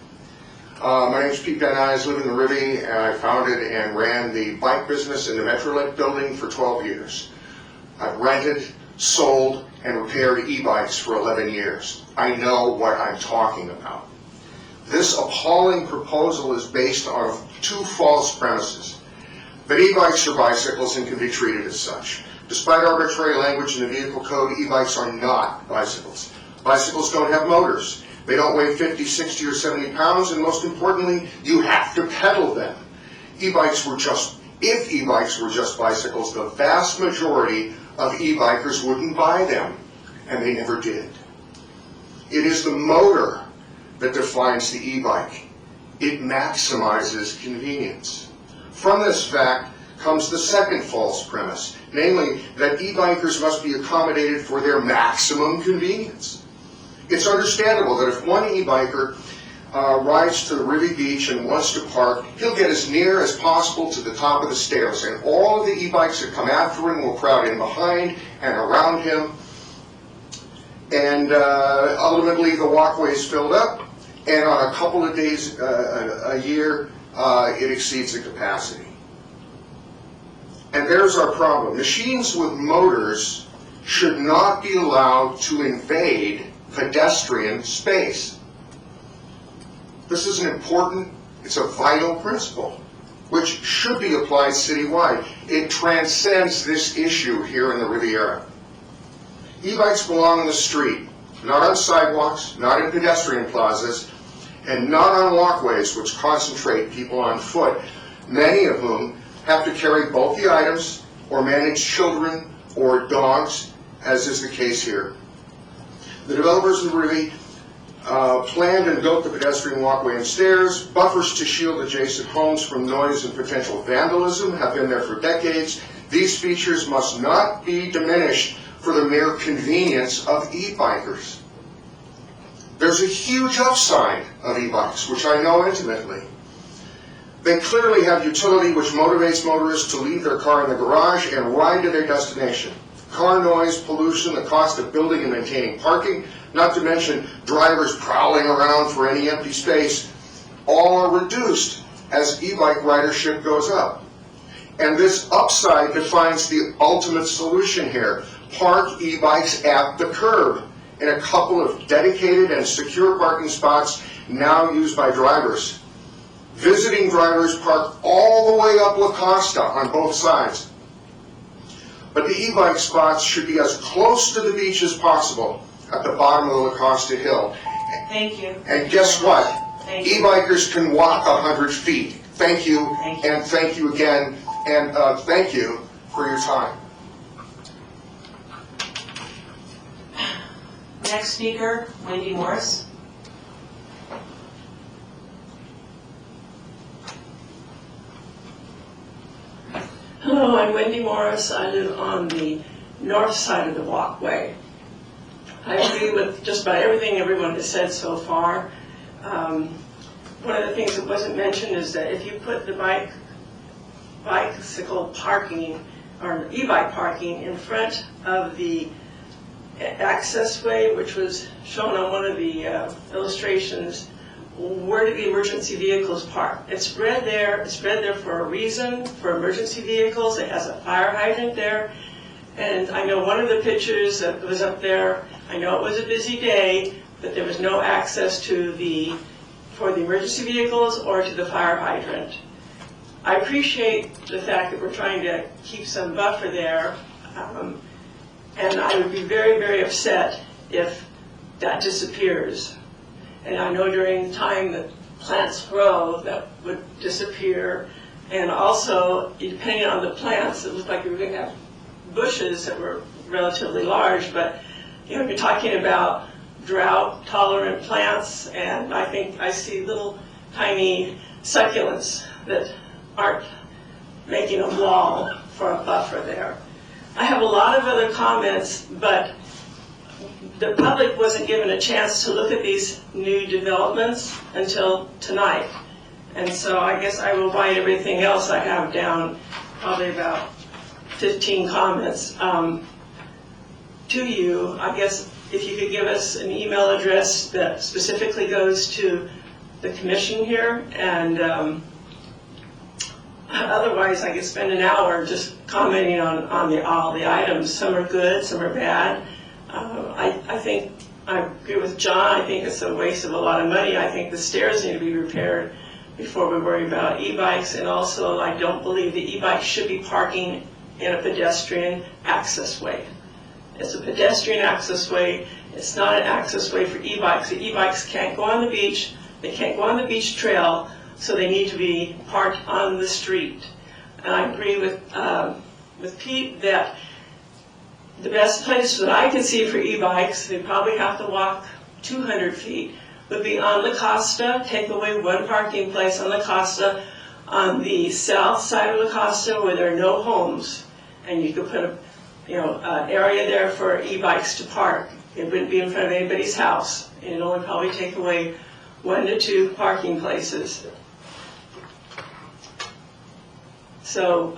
My name is Pete Van Nuys, live in the Ribby, and I founded and ran the bike business in the Metrolink building for 12 years. I've rented, sold, and repaired e-bikes for 11 years. I know what I'm talking about. This appalling proposal is based on 2 false premises. That e-bikes are bicycles and can be treated as such. Despite arbitrary language in the vehicle code, e-bikes are not bicycles. Bicycles don't have motors. They don't weigh 50, 60, or 70 pounds, and most importantly, you have to pedal them. If e-bikes were just bicycles, the vast majority of e-bikers wouldn't buy them, and they never did. It is the motor that defines the e-bike. It maximizes convenience. From this fact comes the second false premise, namely that e-bikers must be accommodated for their maximum convenience. It's understandable that if one e-biker rides to the Ribby Beach and wants to park, he'll get as near as possible to the top of the stairs, and all of the e-bikes that come after him will crowd in behind and around him, and ultimately the walkway is filled up, and on a couple of days a year, it exceeds the capacity. And there's our problem. Machines with motors should not be allowed to invade pedestrian space. This is an important, it's a vital principle, which should be applied citywide. It transcends this issue here in the Riviera. E-bikes belong on the street, not on sidewalks, not in pedestrian plazas, and not on walkways which concentrate people on foot, many of whom have to carry bulky items or manage children or dogs, as is the case here. The developers in Ribby planned and built the pedestrian walkway and stairs. Buffers to shield adjacent homes from noise and potential vandalism have been there for decades. These features must not be diminished for the mere convenience of e-bikers. There's a huge upside of e-bikes, which I know intimately. They clearly have utility which motivates motorists to leave their car in the garage and ride to their destination. Car noise, pollution, the cost of building and maintaining parking, not to mention drivers prowling around for any empty space, all are reduced as e-bike ridership goes up. And this upside defines the ultimate solution here. Park e-bikes at the curb in a couple of dedicated and secure parking spots now used by drivers. Visiting drivers park all the way up La Costa on both sides. But the e-bike spots should be as close to the beach as possible at the bottom of the La Costa Hill. Thank you. And guess what? Thank you. E-bikers can walk 100 feet. Thank you, Thank you. and thank you again, and thank you for your time. Next speaker, Wendy Morris. Hello, I'm Wendy Morris. I live on the north side of the walkway. I agree with just about everything everyone has said so far. One of the things that wasn't mentioned is that if you put the bicycle parking or e-bike parking in front of the access way, which was shown on one of the illustrations, where do the emergency vehicles park? It's spread there for a reason, for emergency vehicles. It has a fire hydrant there. And I know one of the pictures that was up there, I know it was a busy day, but there was no access for the emergency vehicles or to the fire hydrant. I appreciate the fact that we're trying to keep some buffer there, and I would be very, very upset if that disappears. And I know during the time that plants grow, that would disappear. And also, depending on the plants, it looked like we were going to have bushes that were relatively large, but you're talking about drought-tolerant plants, and I think I see little tiny succulents that aren't making a wall for a buffer there. I have a lot of other comments, but the public wasn't given a chance to look at these new developments until tonight. And so I guess I will write everything else I have down, probably about 15 comments to you. I guess if you could give us an email address that specifically goes to the commission here, and otherwise I could spend an hour just commenting on all the items. Some are good, some are bad. I think I agree with John. I think it's a waste of a lot of money. I think the stairs need to be repaired before we worry about e-bikes, and also I don't believe the e-bikes should be parking in a pedestrian access way. It's a pedestrian access way. It's not an access way for e-bikes. The e-bikes can't go on the beach. They can't go on the beach trail, so they need to be parked on the street. And I agree with Pete that the best place that I can see for e-bikes, they probably have to walk 200 feet, would be on La Costa. Take away one parking place on La Costa, on the south side of La Costa where there are no homes, and you could put an area there for e-bikes to park. It wouldn't be in front of anybody's house. It'll only probably take away 1 to 2 parking places. So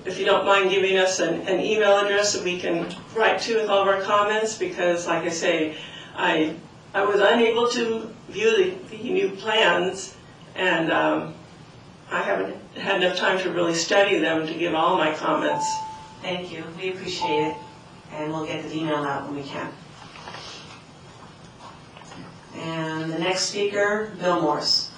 if you don't mind giving us an email address that we can write to with all of our comments, because like I say, I was unable to view the new plans, and I haven't had enough time to really study them to give all my comments. Thank you. We appreciate it, and we'll get the email out when we can. And the next speaker, Bill Morris.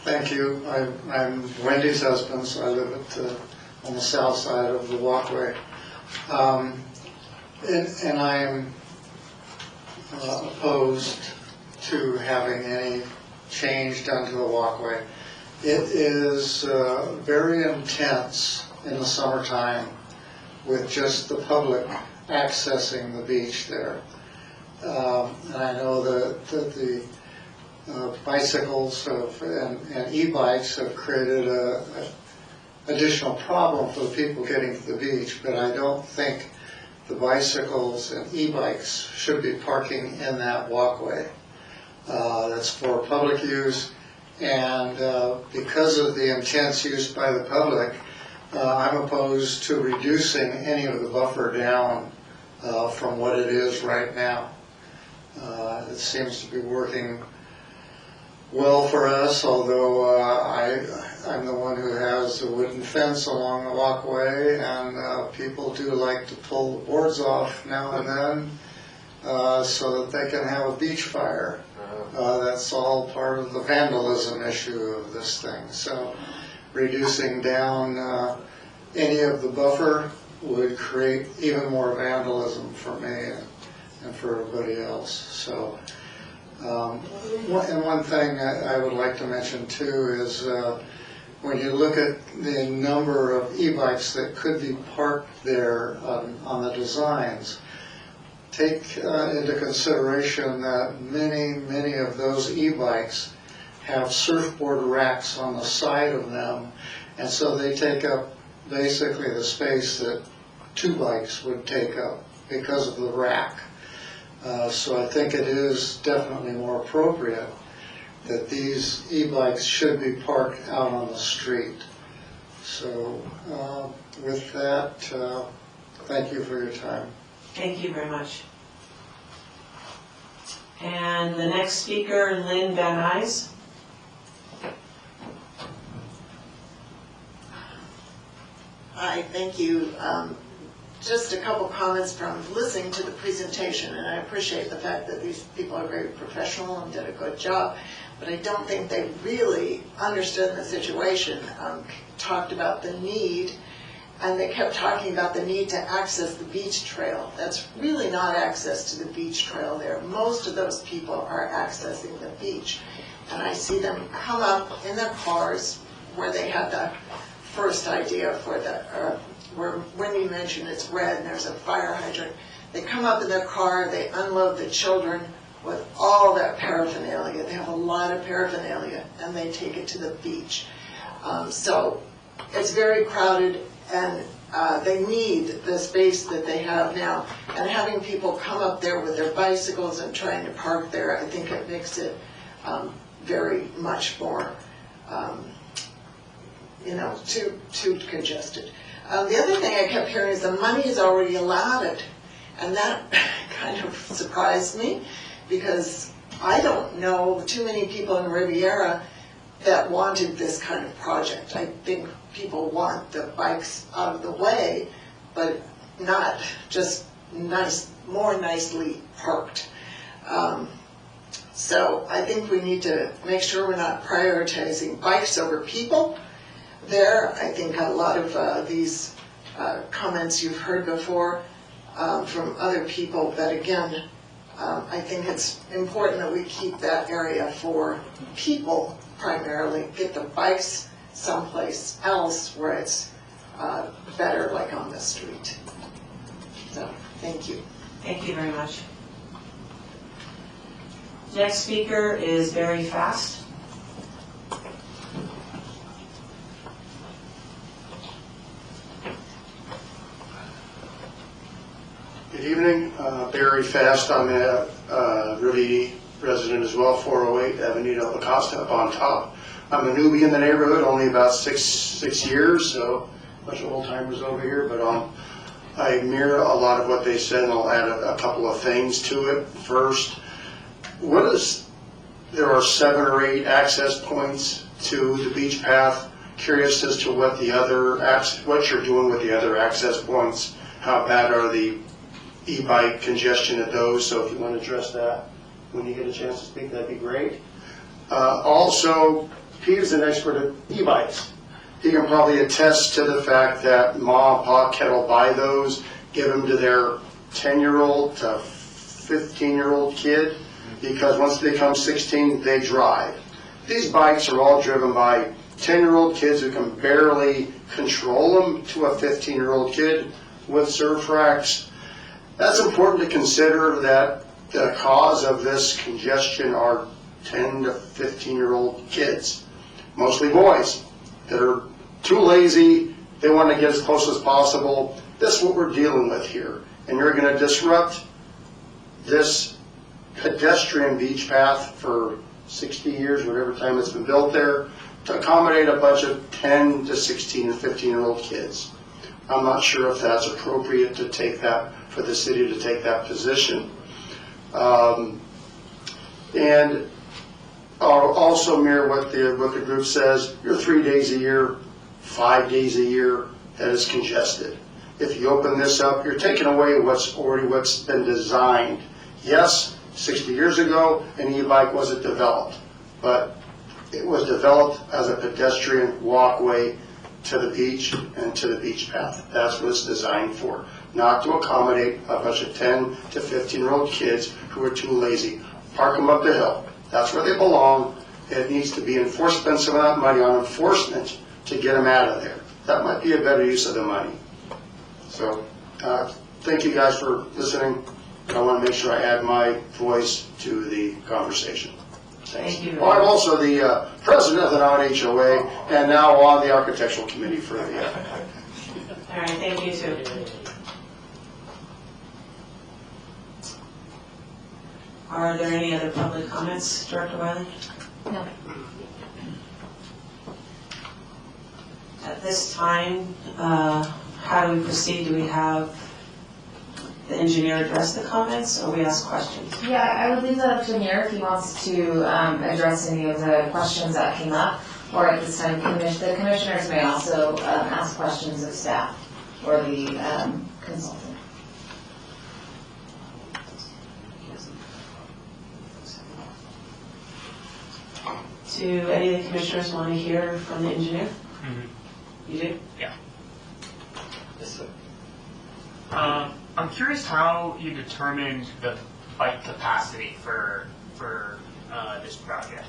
Thank you. I'm Wendy's husband, so I live on the south side of the walkway. And I'm opposed to having any change done to the walkway. It is very intense in the summertime with just the public accessing the beach there. And I know that the bicycles and e-bikes have created an additional problem for the people getting to the beach, but I don't think the bicycles and e-bikes should be parking in that walkway. That's for public use, and because of the intense use by the public, I'm opposed to reducing any of the buffer down from what it is right now. It seems to be working well for us, although I'm the one who has a wooden fence along the walkway, and people do like to pull the boards off now and then so that they can have a beach fire. That's all part of the vandalism issue of this thing. So reducing down any of the buffer would create even more vandalism for me and for everybody else. So, and one thing I would like to mention too is when you look at the number of e-bikes that could be parked there on the designs, take into consideration that many of those e-bikes have surfboard racks on the side of them, and so they take up basically the space that 2 bikes would take up because of the rack. So I think it is definitely more appropriate that these e-bikes should be parked out on the street. So with that, thank you for your time. Thank you very much. And the next speaker, Lynn Van Nuys. Hi, thank you. Just a couple comments from listening to the presentation, and I appreciate the fact that these people are very professional and did a good job, but I don't think they really understood the situation, talked about the need, and they kept talking about the need to access the beach trail. That's really not access to the beach trail there. Most of those people are accessing the beach, and I see them come up in their cars where they had the first idea for the, where Wendy mentioned it's red and there's a fire hydrant. They come up in their car, they unload the children with all that paraphernalia. They have a lot of paraphernalia, and they take it to the beach. So it's very crowded, and they need the space that they have now. And having people come up there with their bicycles and trying to park there, I think it makes it very much more too congested. The other thing I kept hearing is the money is already allotted, and that kind of surprised me because I don't know too many people in Riviera that wanted this kind of project. I think people want the bikes out of the way, but not just more nicely parked. So I think we need to make sure we're not prioritizing bikes over people there. I think a lot of these comments you've heard before from other people, but again, I think it's important that we keep that area for people primarily, get the bikes someplace else where it's better, like on the street. So, thank you. Thank you very much. Next speaker is Barry Fast. Good evening, Barry Fast. I'm a Ruby resident as well, 408 Avenida La Costa up on top. I'm a newbie in the neighborhood, only about six years, so a bunch of old timers over here, but I mirror a lot of what they said, and I'll add a couple of things to it. First, there are 7 or 8 access points to the beach path. Curious as to what you're doing with the other access points. How bad are the e-bike congestion at those? So if you want to address that when you get a chance to speak, that'd be great. Also, Peter's an expert at e-bikes. He can probably attest to the fact that Ma and Pa Kettle buy those, give them to their 10-year-old to 15-year-old kid, because once they become 16, they drive. These bikes are all driven by 10-year-old kids who can barely control them to a 15-year-old kid with surf racks. That's important to consider, that the cause of this congestion are 10 to 15-year-old kids, mostly boys, that are too lazy. They want to get as close as possible. That's what we're dealing with here. And you're going to disrupt this pedestrian beach path for 60 years, whatever time it's been built there, to accommodate a bunch of 10 to 16 and 15-year-old kids. I'm not sure if that's appropriate to take that, for the city to take that position. And also mirror what the group says. You're 3 days a year, 5 days a year, that is congested. If you open this up, you're taking away what's been designed. Yes, 60 years ago, an e-bike wasn't developed, but it was developed as a pedestrian walkway to the beach and to the beach path. That's what it's designed for, not to accommodate a bunch of 10 to 15-year-old kids who are too lazy. Park them up the hill. That's where they belong. It needs to be enforced, spend some of that money on enforcement to get them out of there. That might be a better use of the money. So, thank you guys for listening. I want to make sure I add my voice to the conversation. Thanks. Thank you. Well, I'm also the president of the non-HOA and now on the architectural committee for the. All right, thank you too. Are there any other public comments, Director Wiley? No. At this time, how do we proceed? Do we have the engineer address the comments, or we ask questions? Yeah, I would leave that up to the mayor if he wants to address any of the questions that came up, or at this time, the commissioners may also ask questions of staff or the consultant. Do any of the commissioners want to hear from the engineer? You do? Yeah. Yes, sir. I'm curious how you determined the bike capacity for this project.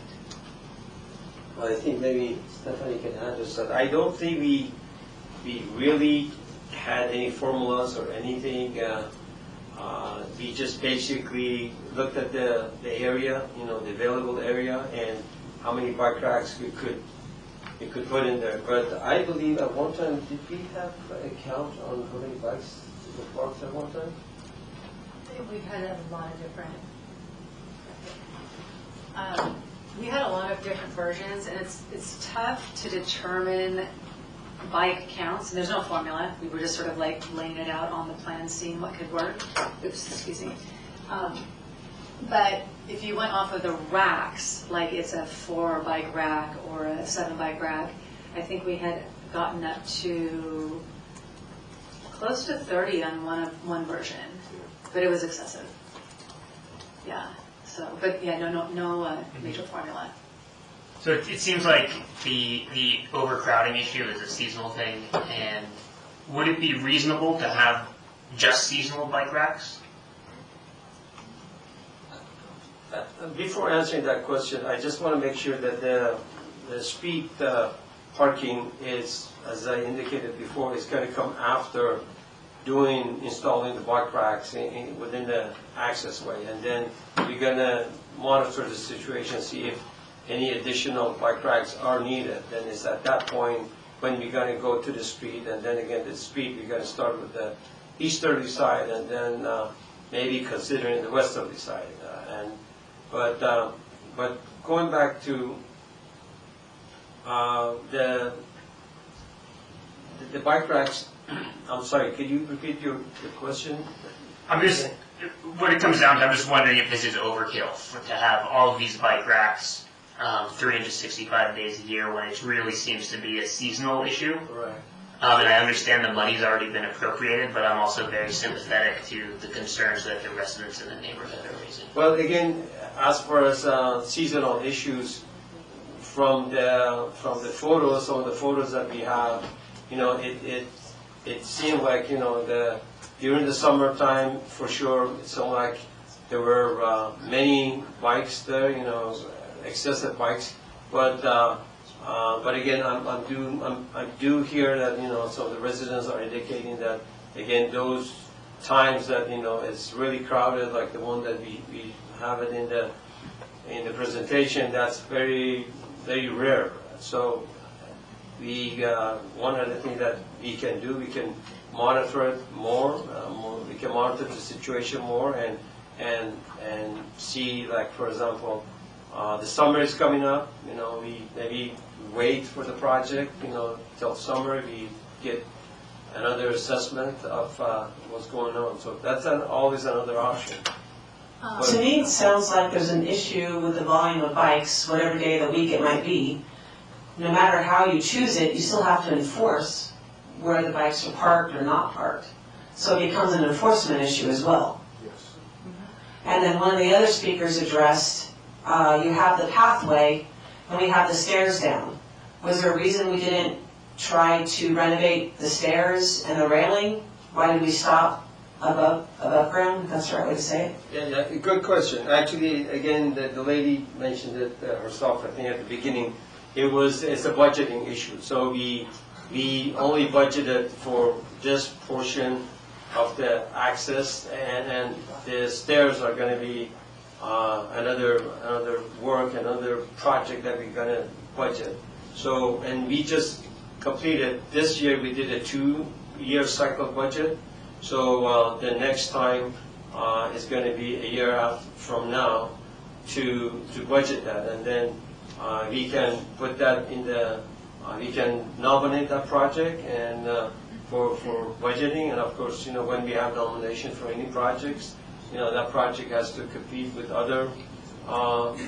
Well, I think maybe Stephanie can answer that. I don't think we really had any formulas or anything. We just basically looked at the area, the available area, and how many bike racks we could put in there. But I believe at one time, did we have a count on how many bikes were parked at one time? We've had a lot of different, we had a lot of different versions, and it's tough to determine bike counts, and there's no formula. We were just sort of like laying it out on the plan, seeing what could work. Oops, excuse me. But if you went off of the racks, like it's a 4 bike rack or a 7 bike rack, I think we had gotten up to close to 30 on one version, but it was excessive. Yeah. So, but yeah, no major formula. So it seems like the overcrowding issue is a seasonal thing, and would it be reasonable to have just seasonal bike racks? Before answering that question, I just want to make sure that the street parking is, as I indicated before, is going to come after installing the bike racks within the access way, and then we're going to monitor the situation, see if any additional bike racks are needed. Then it's at that point when we're going to go to the street, and then again the street we're going to start with the easterly side, and then maybe considering the westerly side. But going back to the bike racks, I'm sorry, could you repeat your question? What it comes down to, I'm just wondering if this is overkill to have all of these bike racks 365 days a year when it really seems to be a seasonal issue. Right. And I understand the money's already been appropriated, but I'm also very sympathetic to the concerns that the residents in the neighborhood are raising. Well, again, as far as seasonal issues, from the photos, some of the photos that we have, it seemed like during the summertime, for sure, it seemed like there were many bikes there, excessive bikes. But again, I do hear that some of the residents are indicating that again those times that it's really crowded, like the one that we have it in the presentation, that's very very rare. So one of the things that we can do, we can monitor it more. We can monitor the situation more and see, like for example, the summer is coming up. We maybe wait for the project. Till summer we get another assessment of what's going on. So that's always another option. To me, it sounds like there's an issue with the volume of bikes, whatever day of the week it might be. No matter how you choose it, you still have to enforce where the bikes are parked or not parked. So it becomes an enforcement issue as well. Yes. And then one of the other speakers addressed, you have the pathway and we have the stairs down. Was there a reason we didn't try to renovate the stairs and the railing? Why did we stop above ground? If that's the right way to say it. Yeah, good question. Actually, again, the lady mentioned it herself, I think, at the beginning. It's a budgeting issue. So we only budgeted for this portion of the access, and the stairs are going to be another work, another project that we're going to budget. So, and we just completed, this year we did a 2-year cycle budget. So the next time is going to be a year out from now to budget that, and then we can put that in the, we can nominate that project and for budgeting, and of course, when we have nomination for any projects, that project has to compete with other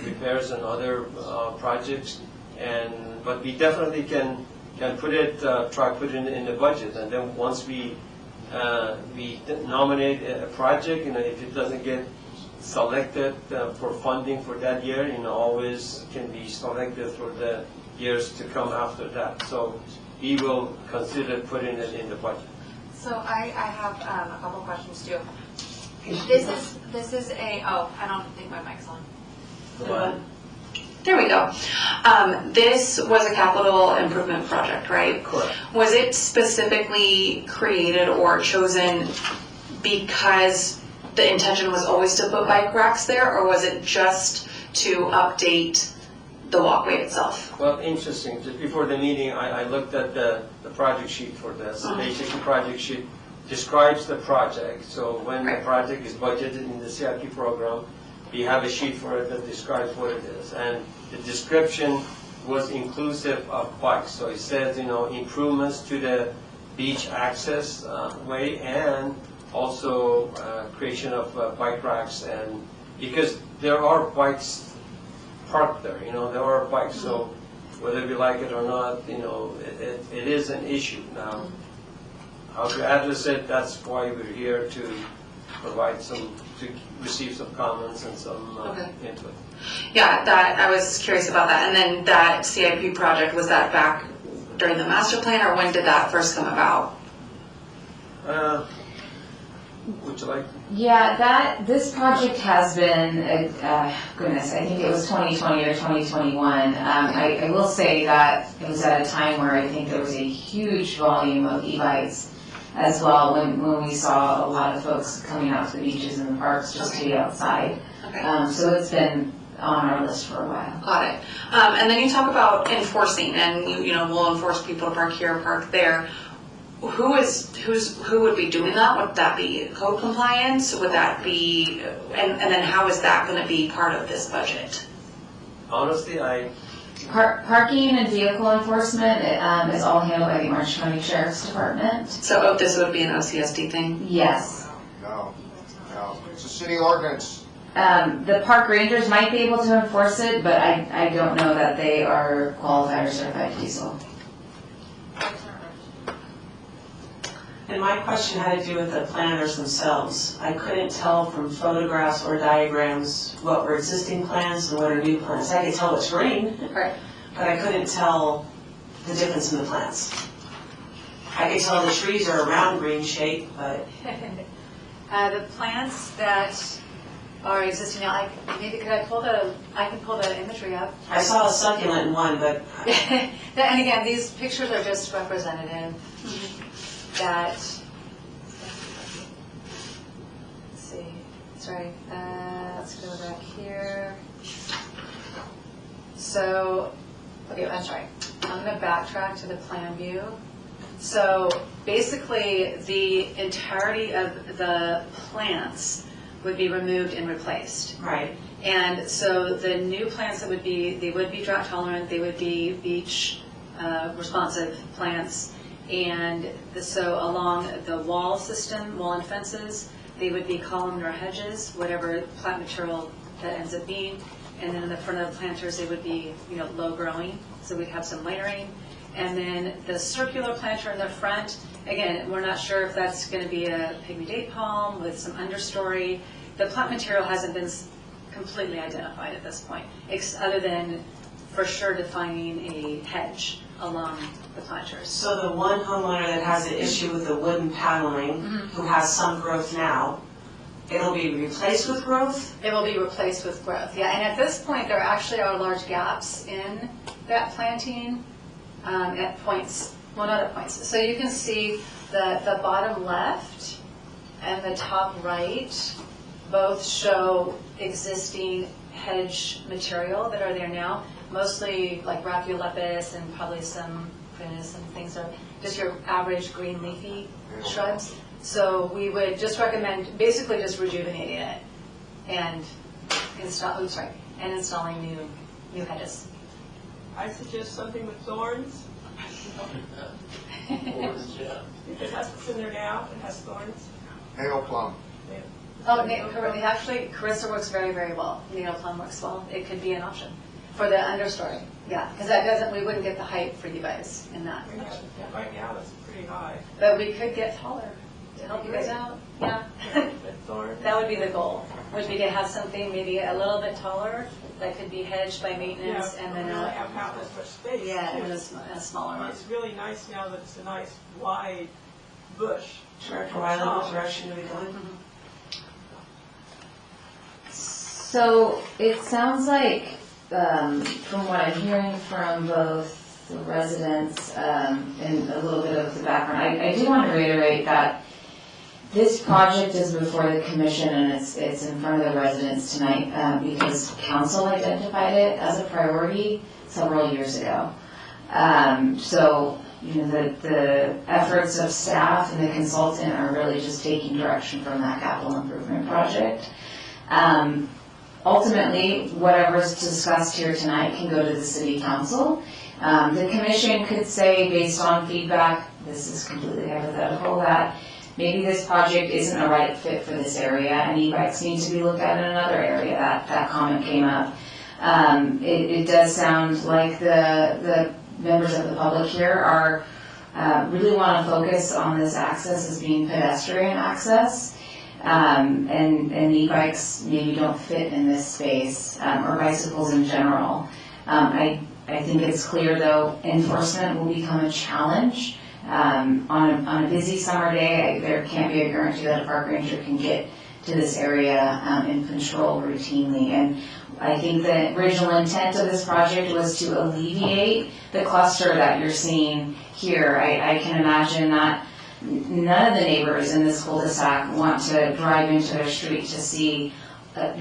repairs and other projects, but we definitely can put it, try put it in the budget, and then once we nominate a project, if it doesn't get selected for funding for that year, always can be selected for the years to come after that. So we will consider putting it in the budget. So I have a couple questions too. This is a, I don't think my mic's on. There we go. This was a capital improvement project, right? Correct. Was it specifically created or chosen because the intention was always to put bike racks there, or was it just to update the walkway itself? Well, interesting. Just before the meeting, I looked at the project sheet for this. Basically, project sheet describes the project. So when the project is budgeted in the CIP program, we have a sheet for it that describes what it is. And the description was inclusive of bikes. So it says, improvements to the beach access way, and also creation of bike racks, and because there are bikes parked there, there are bikes, so whether we like it or not, it is an issue. Now, how to address it, that's why we're here to provide to receive some comments and some input. Yeah, that I was curious about that. And then that CIP project, was that back during the master plan, or when did that first come about? Would you like? Yeah, this project has been, goodness, I think it was 2020 or 2021. I will say that it was at a time where I think there was a huge volume of e-bikes as well, when we saw a lot of folks coming out to the beaches and the parks just to be outside. So it's been on our list for a while. Got it. And then you talk about enforcing, and we'll enforce people to park here, park there. Who would be doing that? Would that be code compliance? Would that be, and then how is that going to be part of this budget? Honestly, Parking and vehicle enforcement is all handled by the Orange County Sheriff's Department. So this would be an OCSD thing? Yes. No, it's a city ordinance. The park rangers might be able to enforce it, but I don't know that they are qualified or certified to do so. And my question had to do with the planners themselves. I couldn't tell from photographs or diagrams what were existing plans and what are new plans. I could tell it's green, but I couldn't tell the difference in the plants. I could tell the trees are a round green shape, but... The plants that are existing now, maybe I can pull the imagery up. I saw a succulent in one, but... And again, these pictures are just representative. That, let's see, sorry, let's go back here. So, okay, I'm sorry. I'm going to backtrack to the plan view. So basically, the entirety of the plants would be removed and replaced. Right. And so the new plants that would be, they would be drought tolerant, they would be beach responsive plants. And so along the wall system, wall and fences, They would be columnar hedges, whatever plant material that ends up being. And then in the front of the planters, they would be, low growing, so we'd have some layering. And then the circular planter in the front, again, we're not sure if that's going to be a pygmy date palm with some understory. The plant material hasn't been completely identified at this point, other than for sure defining a hedge along the planters. So the one homeowner that has an issue with the wooden paneling, who has some growth now, it'll be replaced with growth? It will be replaced with growth, yeah. And at this point, there actually are large gaps in that planting at points, well, not at points. So you can see the bottom left and the top right both show existing hedge material that are there now, mostly like Rhapiolepis and probably some Prunus and things are just your average green leafy shrubs. So we would just recommend basically just rejuvenating it and installing new hedges. I suggest something with thorns. Because that's what's in there now, it has thorns. Nail plum. Oh, actually, Carissa works very, very well. Nail plum works well. It could be an option for the understory. Yeah, because we wouldn't get the height for you guys in that. Right now, it's pretty high. But we could get taller to help you guys out. Yeah. That would be the goal. Would be to have something maybe a little bit taller that could be hedged by maintenance and then really have half as much space. Yeah, too. and a smaller one. It's really nice now that it's a nice wide bush. Director Wiley, what direction are we going? So it sounds like, from what I'm hearing from both the residents and a little bit of the background, I do want to reiterate that this project is before the commission and it's in front of the residents tonight because council identified it as a priority several years ago. So the efforts of staff and the consultant are really just taking direction from that capital improvement project. Ultimately, whatever's discussed here tonight can go to the city council. The commission could say, based on feedback, this is completely hypothetical, that maybe this project isn't a right fit for this area and e-bikes need to be looked at in another area. That comment came up. It does sound like the members of the public here are really want to focus on this access as being pedestrian access. And e-bikes maybe don't fit in this space, or bicycles in general. I think it's clear though, enforcement will become a challenge. On a busy summer day, there can't be a guarantee that a park ranger can get to this area and patrol routinely. And I think the original intent of this project was to alleviate the cluster that you're seeing here. I can imagine that none of the neighbors in this cul-de-sac want to drive into a street to see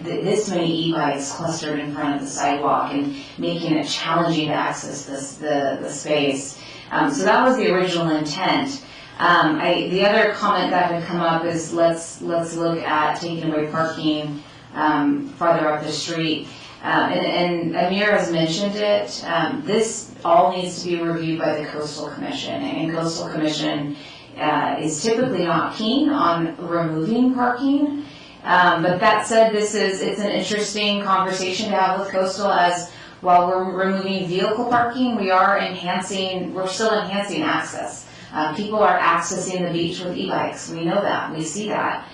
this many e-bikes clustered in front of the sidewalk and making it challenging to access the space. So that was the original intent. The other comment that had come up is let's look at taking away parking farther up the street. And Amir has mentioned it. This all needs to be reviewed by the Coastal Commission, and Coastal Commission is typically not keen on removing parking. But that said, it's an interesting conversation to have with Coastal, as while we're removing vehicle parking, we're still enhancing access. People are accessing the beach with e-bikes. We know that, we see that.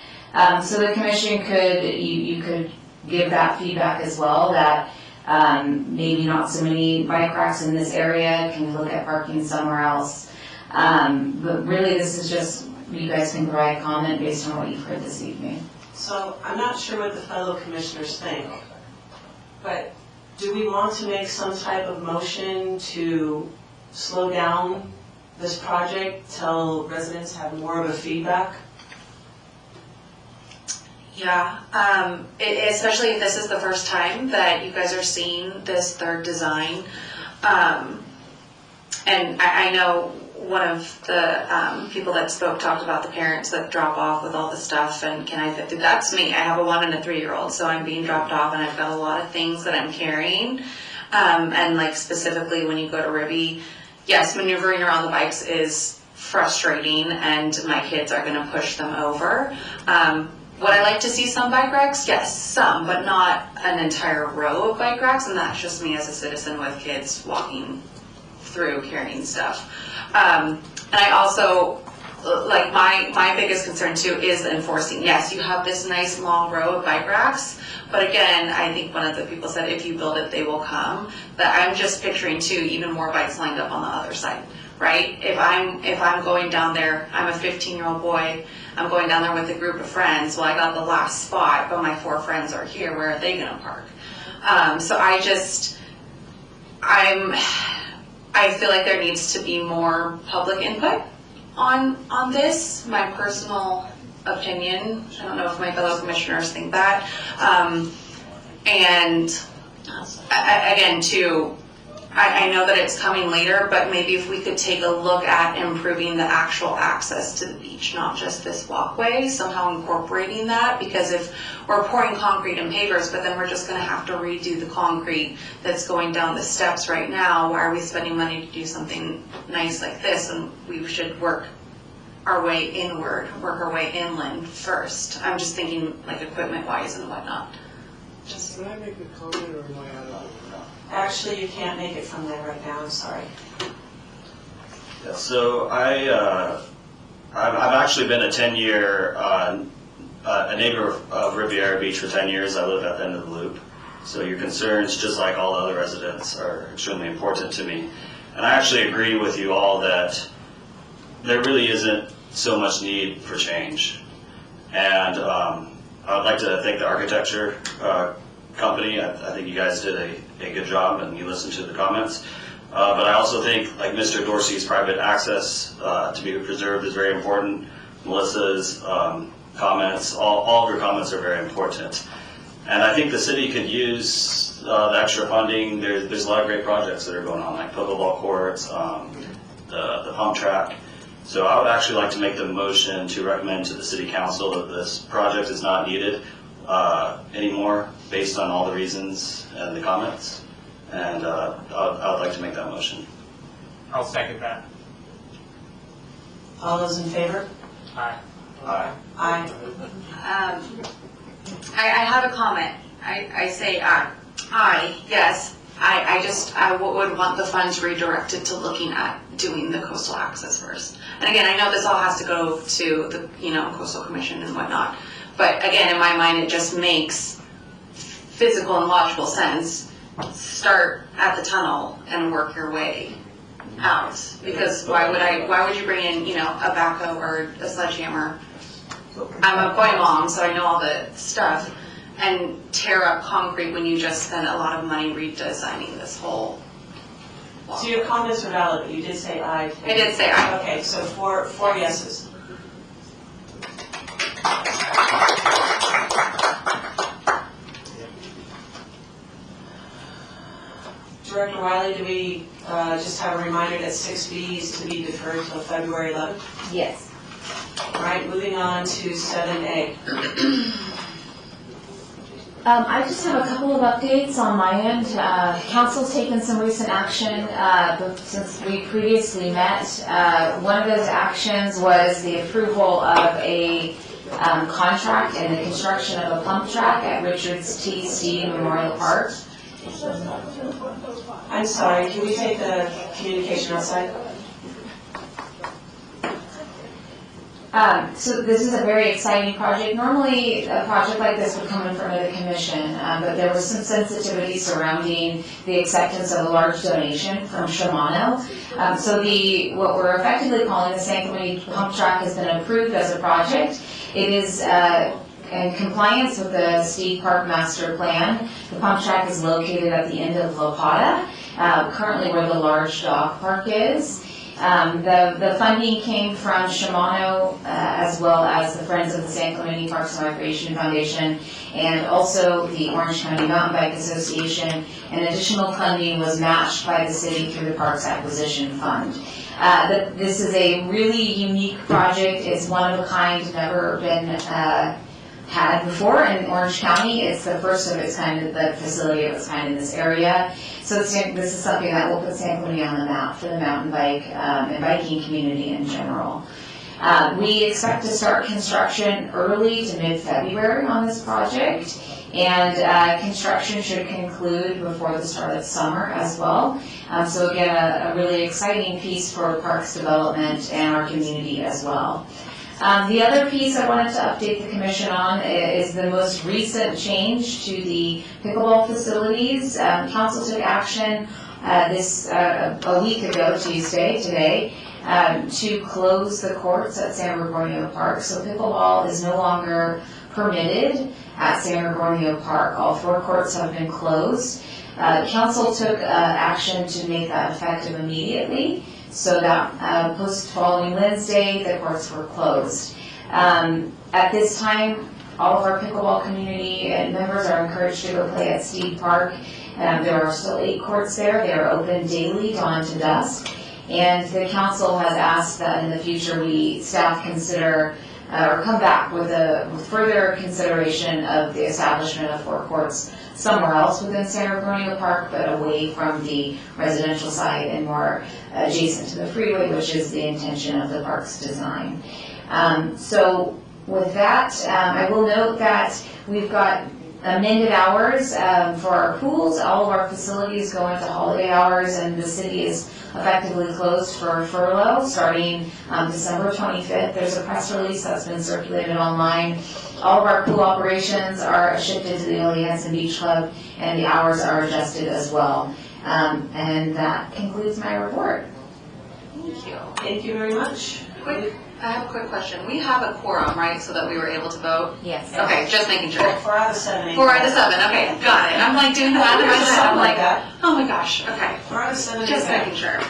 So the commission you could give that feedback as well, that maybe not so many bike racks in this area, can we look at parking somewhere else? But really this is just, you guys can provide comment based on what you've heard this evening. So I'm not sure what the fellow commissioners think, but do we want to make some type of motion to slow down this project till residents have more of a feedback? Yeah, especially if this is the first time that you guys are seeing this third design. And I know one of the people that spoke talked about the parents that drop off with all the stuff and can I fit through? That's me. I have a 1 and a 3-year-old, so I'm being dropped off and I've got a lot of things that I'm carrying. And like specifically when you go to Ribby, yes, maneuvering around the bikes is frustrating and my kids are going to push them over. Would I like to see some bike racks? Yes, some, but not an entire row of bike racks, and that's just me as a citizen with kids walking through carrying stuff. And I also, like, my biggest concern too is enforcing. Yes, you have this nice long row of bike racks, but again, I think one of the people said, if you build it, they will come. But I'm just picturing too, even more bikes lined up on the other side, right? If I'm going down there, I'm a 15-year-old boy, I'm going down there with a group of friends, well, I got the last spot, but my 4 friends are here, where are they gonna park? So I feel like there needs to be more public input on this, my personal opinion. I don't know if my fellow commissioners think that. And again, too, I know that it's coming later, but maybe if we could take a look at improving the actual access to the beach, not just this walkway, somehow incorporating that, because if we're pouring concrete and pavers, but then we're just gonna have to redo the concrete that's going down the steps right now, why are we spending money to do something nice like this? And we should work our way inward, work our way inland first. I'm just thinking like equipment-wise and whatnot. Can I make a comment or am I out of? Actually, you can't make it from there right now, I'm sorry. Yeah, so I've actually been a 10-year, a neighbor of Riviera Beach for 10 years. I live at the end of the loop. So your concerns, just like all other residents, are extremely important to me. And I actually agree with you all that there really isn't so much need for change. And I would like to thank the architecture company. I think you guys did a good job and you listened to the comments. But I also think, like Mr. Dorsey's private access to be preserved is very important. Melissa's comments, all of your comments are very important. And I think the city could use the extra funding. There's a lot of great projects that are going on, like pickleball courts, the pump track. So I would actually like to make the motion to recommend to the city council that this project is not needed anymore, based on all the reasons and the comments. And I would like to make that motion. I'll second that. All those in favor? Aye. Aye. Aye. I have a comment. I say aye, yes. I would want the funds redirected to looking at doing the coastal access first. And again, I know this all has to go to the, coastal commission and whatnot. But again, in my mind, it just makes physical and logical sense. Start at the tunnel and work your way out. Because why would you bring in, a backhoe or a sledgehammer? I'm a boy mom, so I know all the stuff, and tear up concrete when you just spent a lot of money redesigning this whole walk. So your comments are valid, but you did say aye. I did say aye. Okay, so four yeses. Director Wiley, do we just have a reminder that 6B is to be deferred until February 11th? Yes. All right, moving on to 7A. I just have a couple of updates on my end. Council's taken some recent action since we previously met. One of those actions was the approval of a contract and the construction of a pump track at Richards T. Steed Memorial Park. I'm sorry, can we take the communication outside? So this is a very exciting project. Normally, a project like this would come in front of the commission, but there was some sensitivity surrounding the acceptance of a large donation from Shimano. So what we're effectively calling the San Clemente Pump Track has been approved as a project. It is in compliance with the Steed Park Master Plan. The pump track is located at the end of La Plata, currently where the large dog park is. The funding came from Shimano as well as the Friends of the San Clemente Parks and Recreation Foundation and also the Orange County Mountain Bike Association, and additional funding was matched by the city through the Parks Acquisition Fund. This is a really unique project. It's one of a kind, never been had before in Orange County. It's the first of its kind, the facility of its kind in this area. So this is something that will put San Clemente on the map for the mountain bike and biking community in general. We expect to start construction early to mid-February on this project, and construction should conclude before the start of summer as well. So again, a really exciting piece for Parks Development and our community as well. The other piece I wanted to update the commission on is the most recent change to the pickleball facilities. Council took action a week ago, today, to close the courts at San Gregorio Park. So pickleball is no longer permitted at San Gregorio Park. All 4 courts have been closed. Council took action to make that effective immediately, so that following Wednesday, the courts were closed. At this time, all of our pickleball community and members are encouraged to go play at Steed Park. There are still 8 courts there. They are open daily, dawn to dusk. And the council has asked that in the future staff consider or come back with further consideration of the establishment of 4 courts somewhere else within San Gregorio Park, but away from the residential side and more adjacent to the freeway, which is the intention of the park's design. So with that, I will note that we've got amended hours for our pools. All of our facilities go into holiday hours, and the city is effectively closed for furlough starting December 25th. There's a press release that's been circulated online. All of our pool operations are shifted to the Oleanson Beach Club, and the hours are adjusted as well. And that concludes my report. Thank you. Thank you very much. I have a quick question. We have a quorum, right, so that we were able to vote? Yes. Okay, just making sure. 4 out of 7. 4 out of 7, okay, got it. I'm like doing that in my head, I'm like, that. oh my gosh, okay. 4 out of 7. Just making sure.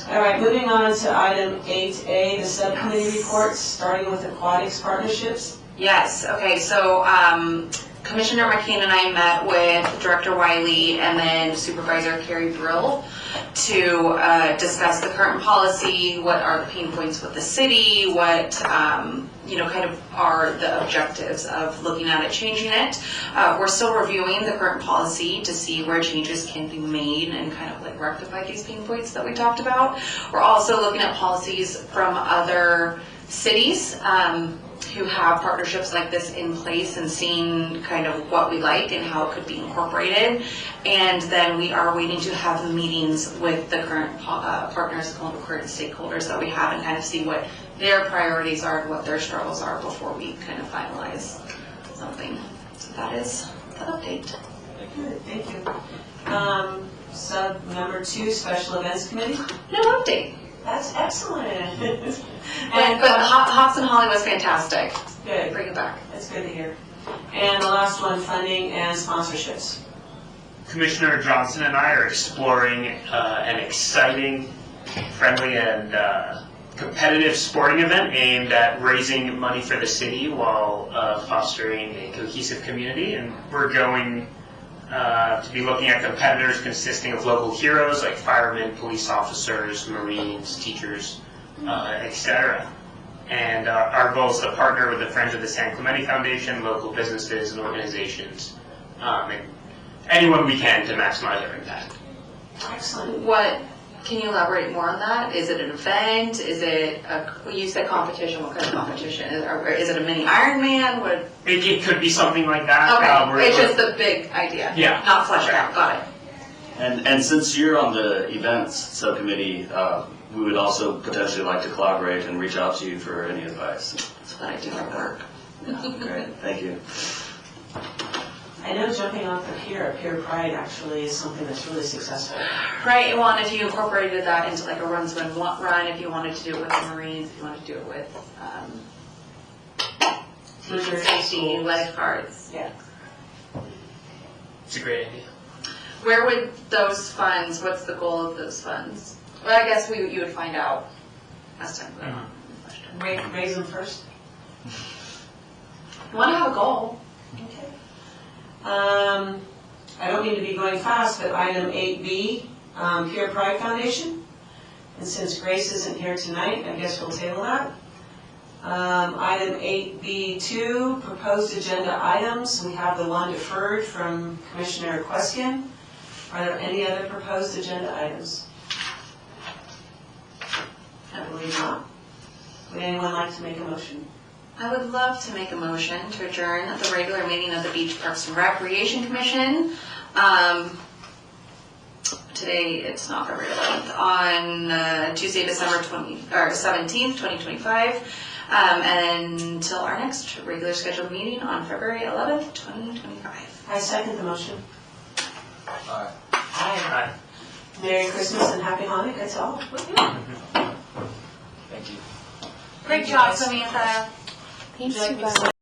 All right, moving on to item 8A, the subcommittee reports, starting with aquatics partnerships. Yes, okay, so Commissioner McCain and I met with Director Wiley and then Supervisor Carrie Brill to discuss the current policy, what are the pain points with the city, what kind of are the objectives of looking at it, changing it. We're still reviewing the current policy to see where changes can be made and kind of like rectify these pain points that we talked about. We're also looking at policies from other cities who have partnerships like this in place and seeing kind of what we like and how it could be incorporated. And then we are waiting to have meetings with the current partners, the current stakeholders that we have, and kind of see what their priorities are and what their struggles are before we kind of finalize something. So that is the update. Good, thank you. Sub number 2, Special Events Committee. No update. That's excellent. But Hops and Holly was fantastic. Good. Bring it back. That's good to hear. And the last one, funding and sponsorships. Commissioner Johnson and I are exploring an exciting, friendly, and competitive sporting event aimed at raising money for the city while fostering a cohesive community. And we're going to be looking at competitors consisting of local heroes like firemen, police officers, Marines, teachers, etc. And our goal is to partner with the Friends of the San Clemente Foundation, local businesses and organizations, and anyone we can to maximize our impact. Excellent. Can you elaborate more on that? Is it an event? Is it you said competition, what kind of competition? Is it a mini Ironman? It could be something like that. Okay, it's just the big idea. Yeah. Not fleshed out, got it. And since you're on the events subcommittee, we would also potentially like to collaborate and reach out to you for any advice. That's what I do for work. Great, thank you. I know jumping off the pier, Pier Pride actually is something that's really successful. Right, well, and if you incorporated that into like a run, swim, run, if you wanted to do it with the Marines, if you wanted to do it with teacher safety, lifeguards. Yeah. It's a great idea. Where would those funds, what's the goal of those funds? Well, I guess you would find out last time. Raise them first. You want to have a goal. Okay. I don't mean to be going fast, but item 8B, Pure Pride Foundation. And since Grace isn't here tonight, I guess we'll table that. Item 8B2, proposed agenda items. We have the one deferred from Commissioner Queskin. Are there any other proposed agenda items? I believe not. Would anyone like to make a motion? I would love to make a motion to adjourn the regular meeting of the Beach Parks and Recreation Commission. Today, it's not February 11th, on Tuesday, December 17th, 2025, and until our next regular scheduled meeting on February 11th, 2025. I second the motion. Aye. Aye. Merry Christmas and Happy Hanukkah to all. Thank you. Great job, Samantha. Thanks, you guys.